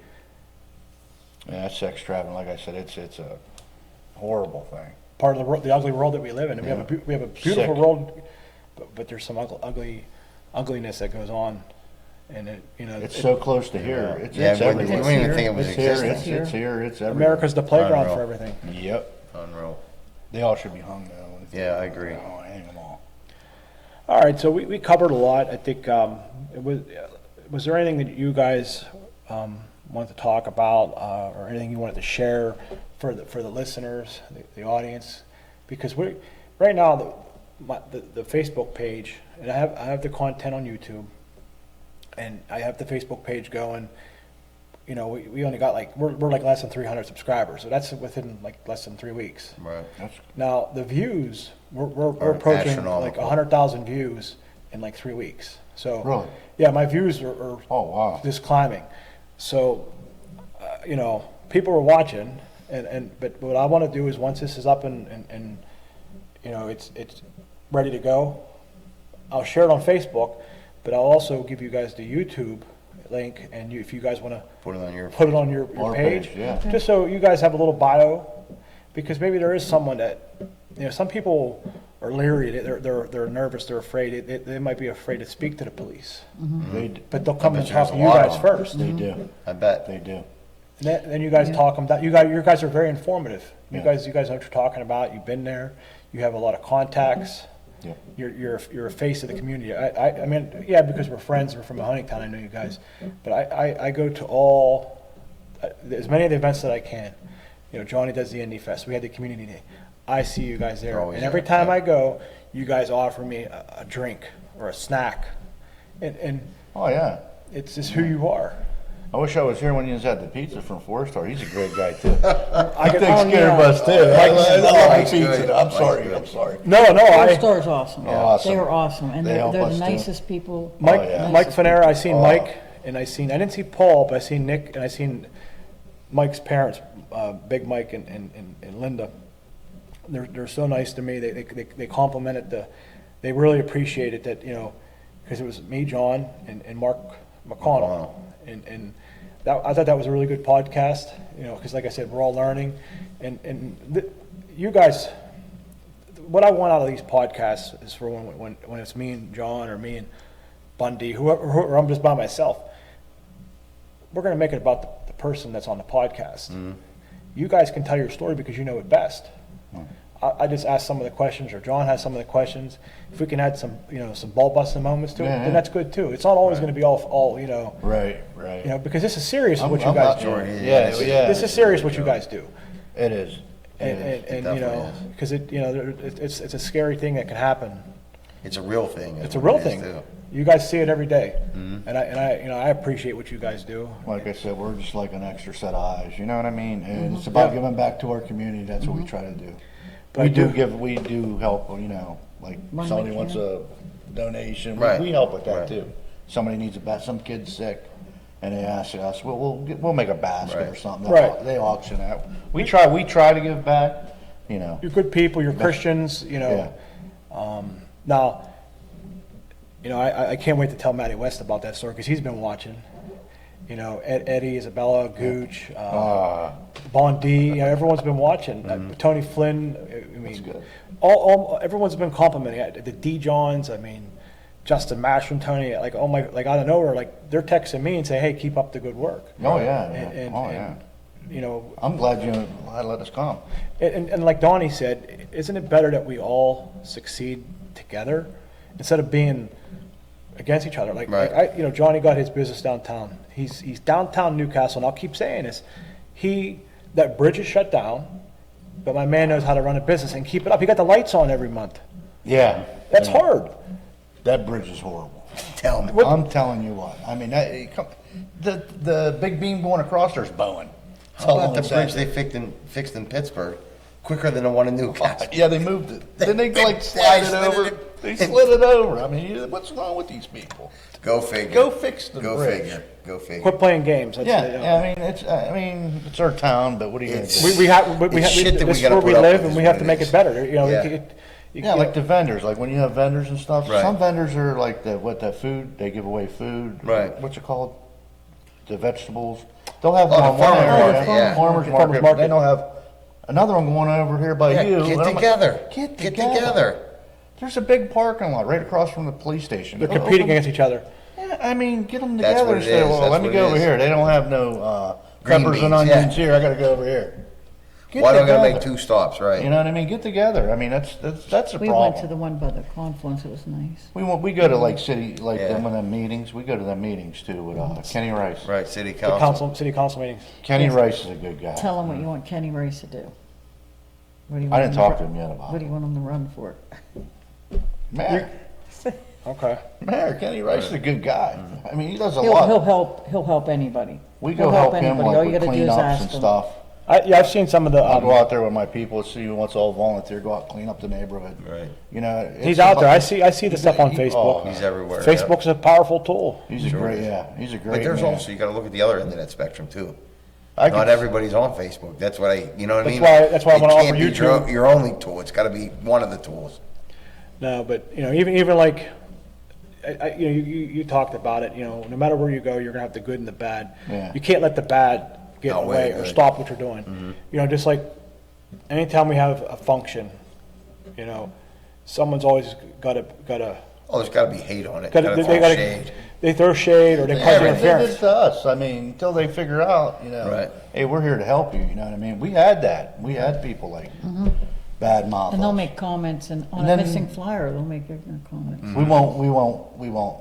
Yeah, that's sex trafficking. Like I said, it's a horrible thing. Part of the ugly world that we live in. And Yeah. we have a beautiful Sick. world, but there's some ugliness that goes on, and It's so close to here. It's, Yeah, it's we everywhere. wouldn't even think it was It's here. existing. It's here. It's everywhere. America's the playground Unreal. for everything. Yep. Unreal. They all should be hung though. Yeah, I agree. Oh, hang them all. All right, so we covered a lot. I think was there anything that you guys wanted to talk about, or anything you wanted to share for the listeners, the audience? Because right now the Facebook page, and I have the content on YouTube, and I have the Facebook page going. You know, we only got we're like less than 300 subscribers, so that's within like less than 3 weeks. Right. That's Now the views, we're Are approaching like astronomical. 100,000 views in like 3 weeks. So Really? yeah, my views are Oh, wow. just climbing. So, people are watching, but what I want to do is once this is up and it's ready to go, I'll share it on Facebook, but I'll also give you guys the YouTube link, and if you guys want to Put it on your. put it on your Our page, page, yeah. just so you guys have a little bio, because maybe there is someone that, some people are leery, they're nervous, they're afraid, they might be afraid to speak to the police, They, d- but they'll come I and bet talk there's to a you lot of guys them. first. they do. I bet. They do. Then you guys talk them down. You guys are very informative. You Yeah. guys know what you're talking about. You've been there. You have a lot of contacts. Yeah. You're a face of the community. I mean, yeah, because we're friends. We're from a hunting town. I know you guys, but I go to all as many of the events that I can. Johnny does the Indie Fest. We had the community day. I see you guys there, Always and every there, time yeah. I go, you guys offer me a drink or a snack, and Oh, yeah. it's just who you are. I wish I was here when you was at the pizza from 4-Star. He's a great guy, too. I He get, takes care of us, too. I love Mike's the pizza. good. I'm Mike's sorry. good. I'm sorry. no, Four I. Star's awesome. Yeah. Awesome. They were awesome, and They they're help the us, too. nicest people. Mike, Oh, yeah. Mike Funera, I seen Oh. Mike, and I didn't see Paul, but I seen Nick, and I seen Mike's parents, Big Mike and Linda. They're so nice to me. They complimented they really appreciated that, because it was me, John, and Mark McConnell. And that, I thought that was a really good podcast, because like I said, we're all learning. You guys, what I want out of these podcasts is for when it's me and John or me and Bundy, whoever, or I'm just by myself, we're going to make it about the person that's on the podcast. You guys can tell your story because you know it best. I just asked some of the questions, or John has some of the questions. If we can add some, some ball busting moments to it, Yeah. then that's good too. It's not always going to be all, Right. because this is serious what you I'm guys not- do. Yeah. This is serious what you guys do. It is. And definitely is. because it's a scary thing that can happen. It's a real thing. It's a real It is, thing. too. You guys see it every day, and I appreciate what you guys do. Like I said, we're just like an extra set of eyes. You know what I mean? And it's about Yeah. giving back to our community. That's what we try to do. But I We do do- give. We do help. Like When somebody we wants can. a donation. Right. We help with that Right. too. Somebody needs a basket. Some kid's sick, and they ask us. We'll make a basket Right. or something. Right. They auction that. We try to give back. You're good people. You're Christians. Yeah. Now, I can't wait to tell Matty West about that story because he's been watching. Eddie, Isabella, Gooch, Bondi. Everyone's been watching. Tony Flynn. I mean, good. everyone's been complimenting the D Johns. I mean, Justin Mashram, Tony. Like out of nowhere, like they're texting me and say, "Hey, keep up the good work." Oh yeah. And, Oh yeah. I'm glad you let us come. And like Donnie said, isn't it better that we all succeed together instead of being against each other? Like, Right. Johnny got his business downtown. He's downtown Newcastle, and I'll keep saying this. That bridge is shut down, but my man knows how to run a business and keep it up. He got the lights on every month. Yeah. That's Yeah. hard. That bridge is horrible. Tell me. I'm telling you what. I mean, the big beam going across there's bowing. How about the bridge they fixed in Pittsburgh? Quicker than the one in Newcastle. Yeah, they moved it. Didn't they like Yeah, slide they it slid over? it. They slid it over. I mean, what's wrong with these people? Go figure. Go fix the Go bridge. figure. Go figure. Quit playing games. That's I mean, it's our town, but what are you gonna It's- do? we have It's shit that we this is gotta where we put up live, with and is we what have to it make is. it better. Yeah. Yeah, like the vendors, like when you have vendors and stuff. Right. Some vendors are like that food. They give away food. Right. What's it called? The vegetables. They'll have Oh, the one farmer's area, market, yeah. farmer's Farmer's market. market. Then they'll have another one going over here by Yeah, you. get And I'm like, together. Get Get together. together. There's a big parking lot right across from the police station. They're competing Open- against each other. Yeah, I mean, get them That's together what and it say, is. well, That's let me what go it over is. here. They don't have no Green peppers and beans, onions yeah. here. I got to go over here. Get Why do I gotta make together. 2 stops, right? You know what I mean? Get together. I mean, that's a We problem. went to the one by the confluence, it was nice. We go to like city, like Yeah. them meetings. We go to them meetings too with Kenny Rice. Right, city The council. city council meetings. Kenny Rice is a good guy. Tell them what you want Kenny Rice to do. What do you I want didn't him talk to ru- him yet about What do it. you want him to run for? Mayor, Okay. Kenny Rice is a good guy. I mean, he does a He'll lot. help anybody. We He'll go help him anybody. All like you with gotta do is cleanups ask and him. stuff. Yeah, I've seen some of the, I'll go out there with my people, see who wants all volunteer, go out, clean up the neighborhood. Right. You know. it's he's out there. about- I see the stuff on he- Facebook. oh, He's everywhere. Facebook's a powerful tool. He's a Sure great, is. yeah, he's a But great there's man. also, you gotta look at the other end of that spectrum too. I Not could- everybody's on Facebook. That's what you know what I mean? That's why I wanna It offer can't be YouTube. your only tool. It's gotta be one of the tools. No, but, even like, you talked about it, no matter where you go, you're gonna have the good and the bad. Yeah. You can't let the bad get in the Outweigh way the or good. stop what you're doing. Just like, anytime we have a function, someone's always gotta, Oh, there's gotta be hate on it. they Gotta throw gotta, shade. they throw shade or they Yeah, cause but they did interference. to us. I mean, until they figure out, Right. hey, we're here to help you. You know what I mean? We had that. We had people like bad mouth. And they'll us. make comments, and on And a then- missing flyer, they'll make ignorant comments. We won't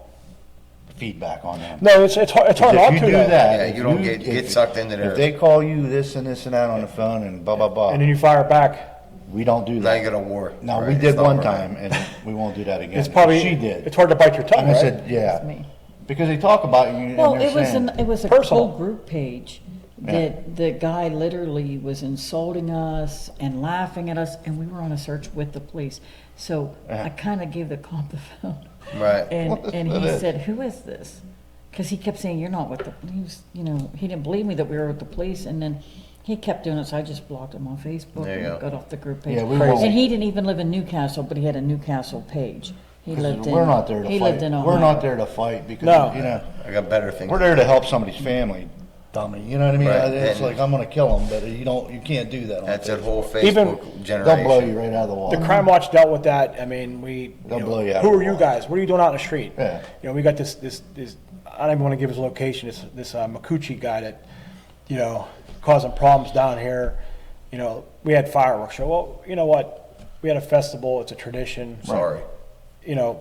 feedback on them. No, it's hard If not you to do though. that, Yeah, if you don't you- get if- sucked into their. If they call you this and this and that on the phone and blah blah blah, And then you fire back. we don't do Now that. you got a war. No, Right, we it's did not one working. time, and we won't do that again. It's probably, She did. it's hard to bite your tongue, And I right? said, yeah, That's me. because they talk about you. And Well, they're saying, it was a Personal. whole group page Yeah. that the guy literally was insulting us and laughing at us, and we were on a search with the police. So I kind of gave the cop the phone. Right. And he said, "Who is this?" Because he kept saying, "You're not with the police." He didn't believe me that we were with the police, and then he kept doing it, so I just blocked him on Facebook There you and go. got off the group page. Yeah, we won't- And he didn't even live in Newcastle, but he had a Newcastle page. He lived in. we're not there to he fight. lived in We're Ohio. not there to fight because No. I got better things. we're there to help somebody's family. Dummy, you know what I mean? Right, It's and- like I'm gonna kill them, but you can't do that. On That's that Facebook. whole Even- Facebook They'll generation. blow you right out of the wall. The Crime Watch dealt with that. I mean, They'll blow you out who of are the you wall. guys? What are you doing out in the street? Yeah. We got this, I don't even want to give his location, this Makuchi guy that, causing problems down here. We had fireworks show. Well, you know what? We had a festival. It's a tradition. Sorry. I don't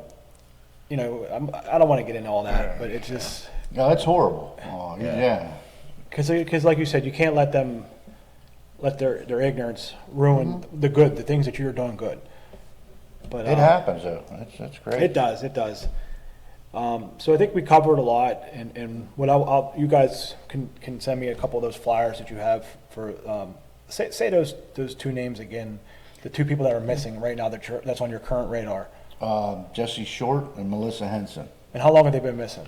want to get into all that, but it's just, No, it's horrible. Oh, yeah. because like you said, you can't let their ignorance ruin the good, the things that you're doing good. But It happens though. That's great. it does. So I think we covered a lot, and what you guys can send me a couple of those flyers that you have for, say those two names again, the two people that are missing right now that's on your current radar. Jesse Short and Melissa Henson. And how long have they been missing?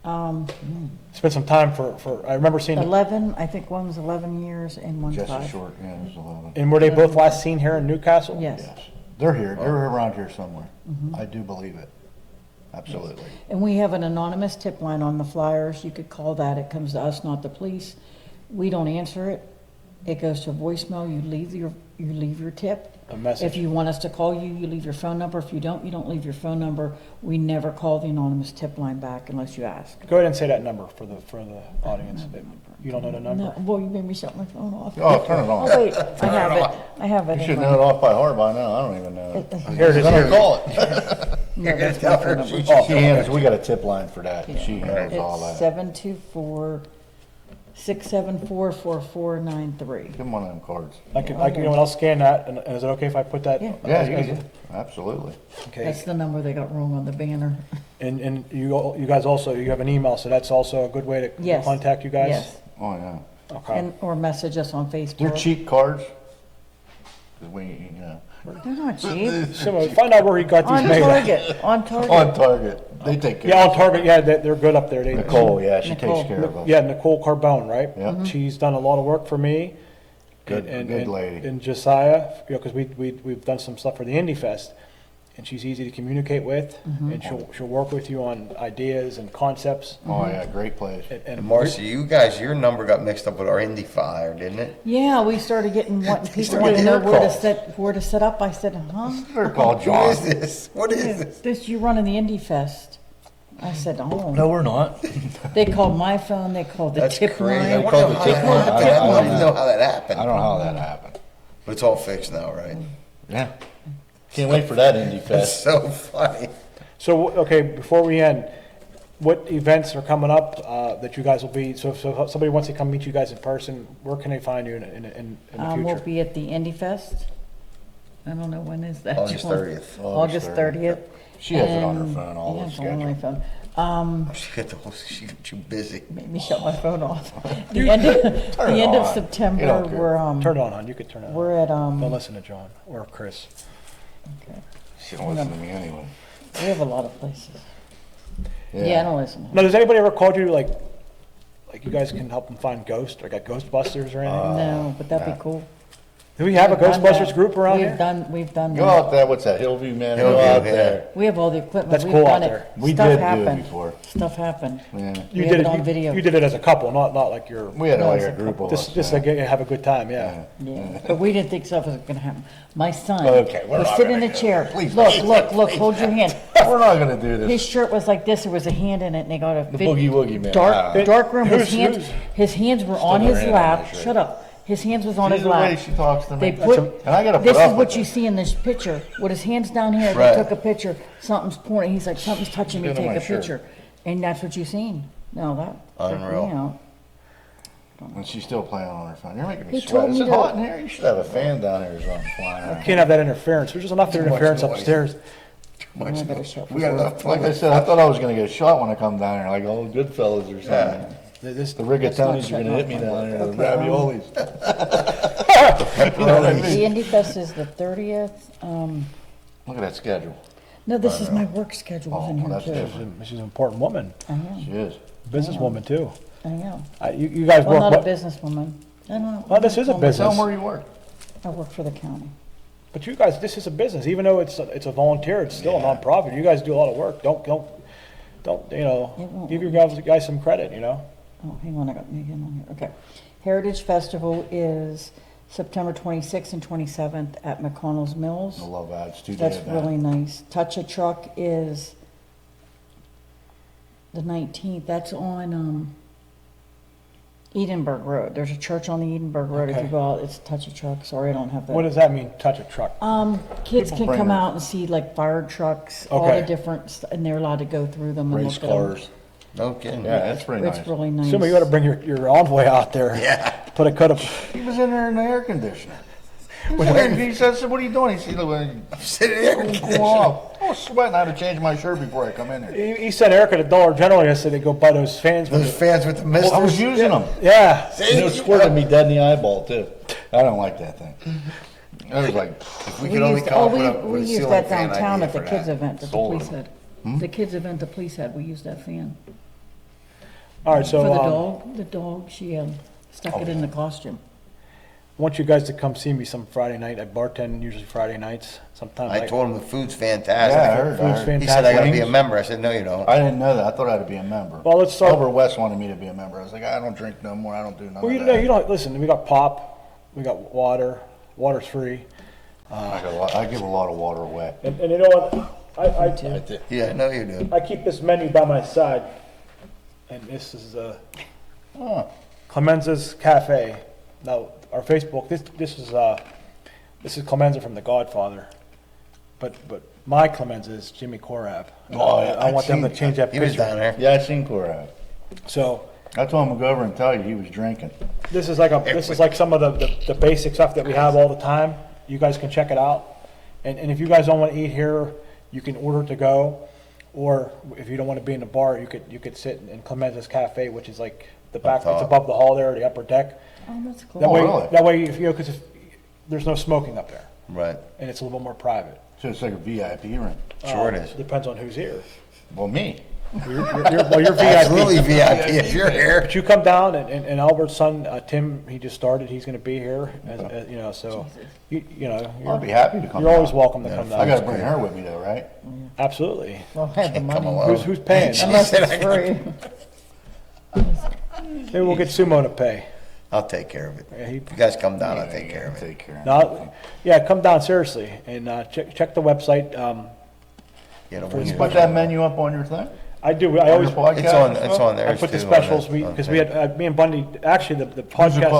It's been some time for I remember seeing, 11, I think one was 11 years and one's Jesse 5. Short, yeah, there's 11. and were they both last seen here in Newcastle? Yes. Yes. They're here. They're around here somewhere. I do believe it. Absolutely. And we have an anonymous tip line on the flyers. You could call that. It comes to us, not the police. We don't answer it. It goes to voicemail. You leave your tip. A message. If you want us to call you, you leave your phone number. If you don't leave your phone number. We never call the anonymous tip line back unless you ask. Go ahead and say that number for the audience. You don't know the number? No, well, you made me shut my phone off. Oh, turn it on. Oh, wait, I have it. I have it. You in should my- know it off by heart by now. I don't even know it. Here it is. Let her Here. call it. No, that's my phone number. She handles, we got a tip line for that. Yeah. She handles all It's that. 724-674-4493. Give them one of them cards. I'll scan that, and is it okay if I put that? Yeah. Yeah, absolutely. Okay. That's the number they got wrong on the banner. And you guys also, you have an email, so that's also a good way to Yes. contact you guys? Yes, Oh, yeah. Okay. or message us on Facebook. They're cheap cards. 'Cause They're not cheap. So find out where he got these On made. Target, on Target. On Target. They take care Yeah, on of Target, yeah, they're good up there. Nicole, yeah, she Nicole. takes care of us. Yeah, Nicole Carbone, right? Yeah. She's done a lot of work for me. Good- and- good and- lady. And Josiah, because we've done some stuff for the Indie Fest, and she's easy to communicate with, and she'll work with you on ideas and concepts. Oh, yeah, great place. And Marcia, you guys, your number got mixed up with our Indy flyer, didn't it? Yeah, we started getting people started wanted to know getting where to calls. where to set up. I said, huh? They're called What John. is this? What is this? This you running the Indie Fest. I said, oh. No, we're not. They called my phone, they called the That's tip crazy. I line. wonder called the how tip that line. happened. I don't even know how that happened. I don't know how that happened. But it's all fixed now, right? Yeah. Can't wait for that Indie That's Fest. so funny. So, okay, before we end, what events are coming up that you guys will be, so if somebody wants to come meet you guys in person, where can they find you in the We'll future? be at the Indie Fest. I don't know when is that. August John? 30th. August 30th. She has it on her And- phone, all yeah, the it's on my schedule. She got too busy. Made me shut my phone off. The end of Turn it on. September, You don't care. we're, Turn it on, hon. You could turn it on. we're at, Don't listen to John or Chris. okay. She don't listen to me anyway. We have a lot of places. Yeah, I don't listen. Now, does anybody ever call you, like you guys can help them find ghosts, or got Ghostbusters or anything? No, but that'd be cool. Do we have a We've done Ghostbusters that. group around here? We've done Go that. out there, what's that, Hillview, man? Go Hillview, out there. We have all the equipment. That's We've cool done out it. there. We Stuff did do it happened. before. Stuff happened. Yeah. You We did have it on video. You did it as a couple, not like you're, We had No, like it's a a group of us. just yeah. like have a good time, yeah. Yeah, but we didn't think stuff was gonna happen. My son Okay, we're was not sitting in gonna a do chair. it. Please, Look, please, look, please, look, please. hold your hand. We're not gonna do this. His shirt was like this, there was a hand in it, and they got a The big Boogie Woogie Man. dark room. Who's- His hands were on Still his ran lap. on his shirt. Shut up. His hands was on See his the way lap. she talks to me? They put, And I gotta put this up is with what you it. see in this picture. With his hands down here, Right. they took a picture. Something's pouring. He's like, something's touching me. Get on Take my a shirt. picture. And that's what you seen. No, that freaked Unreal. me out. And she's still playing on her phone. You're making me He sweat. told Is me it to- hot in here? You should have a fan down here or something flying around. Can't have that interference. There's just enough much interference noise. upstairs. I better shut We got enough. Like I said, I thought I was gonna get shot when I come down here, like old Goodfellas or something. This, The rigatonis are gonna hit me down here, the raviolis. The Indie Fest is the 30th. Look at that schedule. No, this is my work schedule in Oh, here that's too. different. she's an important woman, I She am. is. businesswoman too. I am. You guys Well, work, not a what, businesswoman. I don't. Well, this is a Well, business. Tell them where you work. I work for the county. but you guys, this is a business. Even though it's a volunteer, it's still Yeah. a nonprofit. You guys do a lot of work. Don't It won't. give your guys some credit. You know. Oh, hang on, I got Megan on here. Okay. Heritage Festival is September 26th and 27th at McConnell's Mills. I love that. It's 2 days. That's really nice. Touch a Truck is the 19th. That's on Edinburgh Road. There's a church on the Edinburgh Road. If Okay. you go out, it's Touch a Truck. Sorry, I don't have that. What does that mean? Touch a truck. Kids People can bring come their- out and see like fire trucks, all Okay. the different, and they're allowed to go through them and Race look at them. cars. No kidding. Yeah, that's pretty nice. It's really nice. Sumo, you got to bring your envoy out there. Yeah. Put a cut up. He was in there in the air conditioner. He said, "What are you doing?" He said, Sitting there. "Go off." I was sweating. I had to change my shirt before I come in here. He sent Erica to Dollar General yesterday to go buy those fans. Those fans with the mist. I was using them. Yeah. And it was squirting me dead in the eyeball too. I don't like that thing. I was like, We could only come up with a we used ceiling that fan downtown idea at the for kids that. event that the Sold police them. had. The kids event the police had, we used that fan. All right. So For the dog, she stuck it in the costume. I want you guys to come see me some Friday night. I bartend usually Friday nights. Sometimes I told him the food's fantastic. Yeah, I heard. Food's He said I gotta be a fantastic. member. I said, no, you don't. I didn't know that. I thought I had to be a member. Well, let's start- Over West wanted me to be a member. I was like, I don't drink no more. I don't do none Well, of you that. know, you don't listen. We got pop. We got water. Water's free. I give a lot of water away. And you know what? I did. Yeah, I know you do. I keep this menu by my side, and this is Oh, Clemenza's Cafe. Now our Facebook. This is Clemenza from The Godfather, but my Clemenza is Jimmy Corab. Oh, I want them to change that He was picture. down there. yeah, I seen Corab. So I told him to go over and tell you he was drinking. this is like some of the basic stuff that we have all the time. You guys can check it out, and if you guys don't want to eat here, you can order to go, or if you don't want to be in the bar, you could sit in Clemenza's Cafe, which is like the back. It's top. above the hall there, the upper deck. Oh, that's cool. That Oh, way, really? that way, if you because there's no smoking up there, Right. and it's a little bit more private. So it's like a VIP room. Sure it is. Depends on who's here. Well, me. You're VIP. Absolutely VIP if you're here. But you come down, and Albert's son Tim, he just started. He's going to be here, as you know. So you know, I'll be happy to come. you're always down. welcome to come down. I got to bring her with me though, right? Absolutely. Well, I have the Come money. along. Who's paying? Unless said it's I got- free. Maybe we'll get Sumo to pay. I'll take care of it. Yeah, he- If you guys come down, I'll take care of it. Take care. No, yeah, come down seriously and check the website. You know, For when the you- Put that menu up on your thing. I do. I always On your It's on, podcast? it's on there. I put the too, specials on the- because on we the had me and Bundy. Actually, the Who's the podcast.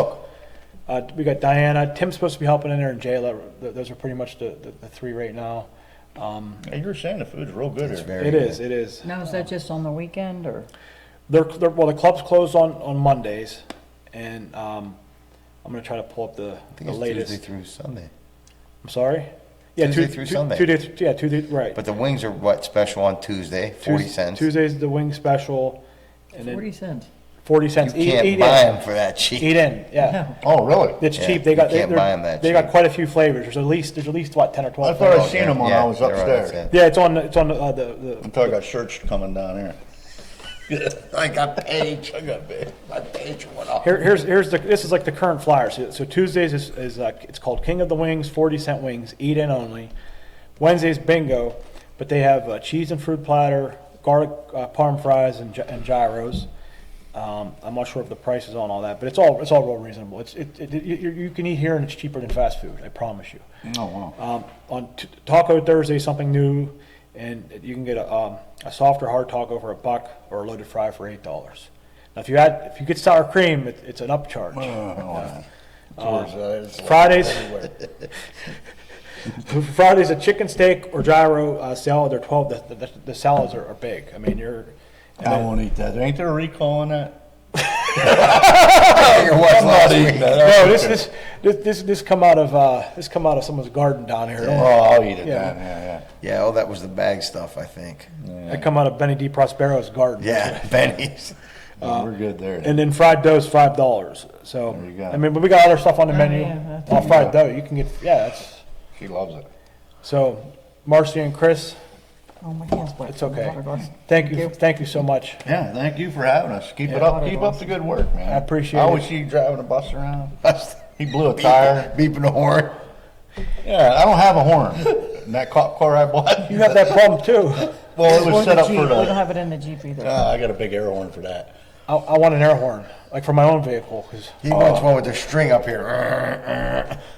cook? We got Diana. Tim's supposed to be helping in there, and Jayla. Those are pretty much the three right now. Hey, you were saying the food's real good It's here. very It good. is. It is. Now, is that just on the weekend or? Well, the club's closed on Mondays, and I'm gonna try to pull up I the think it's latest. Tuesday through Sunday. I'm sorry. Yeah, Tuesday through Sunday. 2 days, yeah, 2 days, right. But the wings are what, special on Tuesday, 40 cents? Tuesday's the wing special, and 40 then cents. 40 cents. You can't buy them for that cheap. Eat in, yeah. Oh, really? It's Yeah, cheap. They you got, can't they're- buy 'em that they got cheap. quite a few flavors. There's at least, what, 10 or I 12 thought I flavors. seen them when I was they're on upstairs. that Yeah, it's on the, Until I got shirts coming down here. I got page. I got big. My page went off. this is like the current flyer. So Tuesdays is it's called King of the Wings, 40-cent wings, eat in only. Wednesday's bingo, but they have cheese and fruit platter, garlic parm fries, and gyros. I'm not sure if the price is on all that, but it's all real reasonable. You can eat here and it's cheaper than fast food. I promise you. Oh, wow. On Taco Thursday, something new, and you can get a softer hard taco for $1 or a loaded fry for $8. Now, if you get sour cream, it's an upcharge. Fridays, Fridays a chicken steak or gyro salad. They're 12. The salads are big. I mean, I won't eat that. Ain't there a recall on that? I'm not eating that. No, this come out of someone's garden down here. Oh, I'll eat it Yeah. then. Yeah, Yeah, oh, that was the bag stuff, I think. They come out of Benny D. Prospero's garden. Yeah, Benny's. yeah. We're good there. And then fried dough is $5. So There you go. I mean, but we got other stuff on the menu. yeah, that's All fried dough, you can get. Yeah, that's She loves it. so. Marcia and Chris, Oh, my hand's wet. it's okay. Water glass. Thank you so much. Yeah, thank you for having us. Keep it up. Keep up the good work, man. I appreciate I always it. see you driving a bus around. He blew a tire. Beeping the horn. Yeah, I don't have a horn. And that car I bought. You have that problem too. Well, it was set up Jeep. for We don't the. have it in the Jeep either. I got a big air horn for that. I want an air horn, like for my own vehicle, because He wants one with the string up here.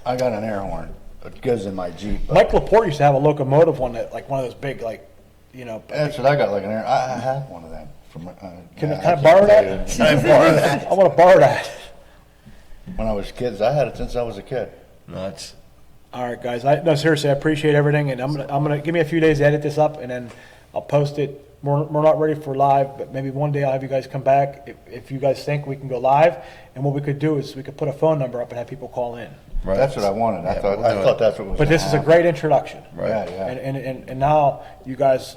I got an air horn. It goes in my Jeep. but Mike Laporte used to have a locomotive one that, like one of those big, like, you know. That's what I got, like an air. I have one of them. From, Can yeah, I can't borrow tell that? you. Can I borrow that? I want to borrow that. When I was kids, I had it since I was a kid. Nuts. All right, guys. No, seriously, I appreciate everything, and I'm gonna give me a few days to edit this up, and then I'll post it. We're not ready for live, but maybe one day I'll have you guys come back if you guys think we can go live. And what we could do is we could put a phone number up and have people call in. Right. That's what I wanted. Yeah, I thought we'll do it. that's what was. But this is a great introduction. Right. Yeah, yeah. And now you guys,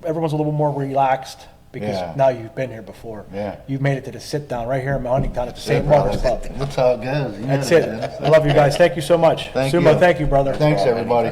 everyone's a little more relaxed because Yeah. now you've been here before. Yeah. You've made it to the sit down right here in Huntington at the That's St. it, Margaret's brother. Club. That's how it goes. You That's know it. that. I love you guys. Thank you so much. Thank Sumo, you. thank you, brother. Thanks, everybody.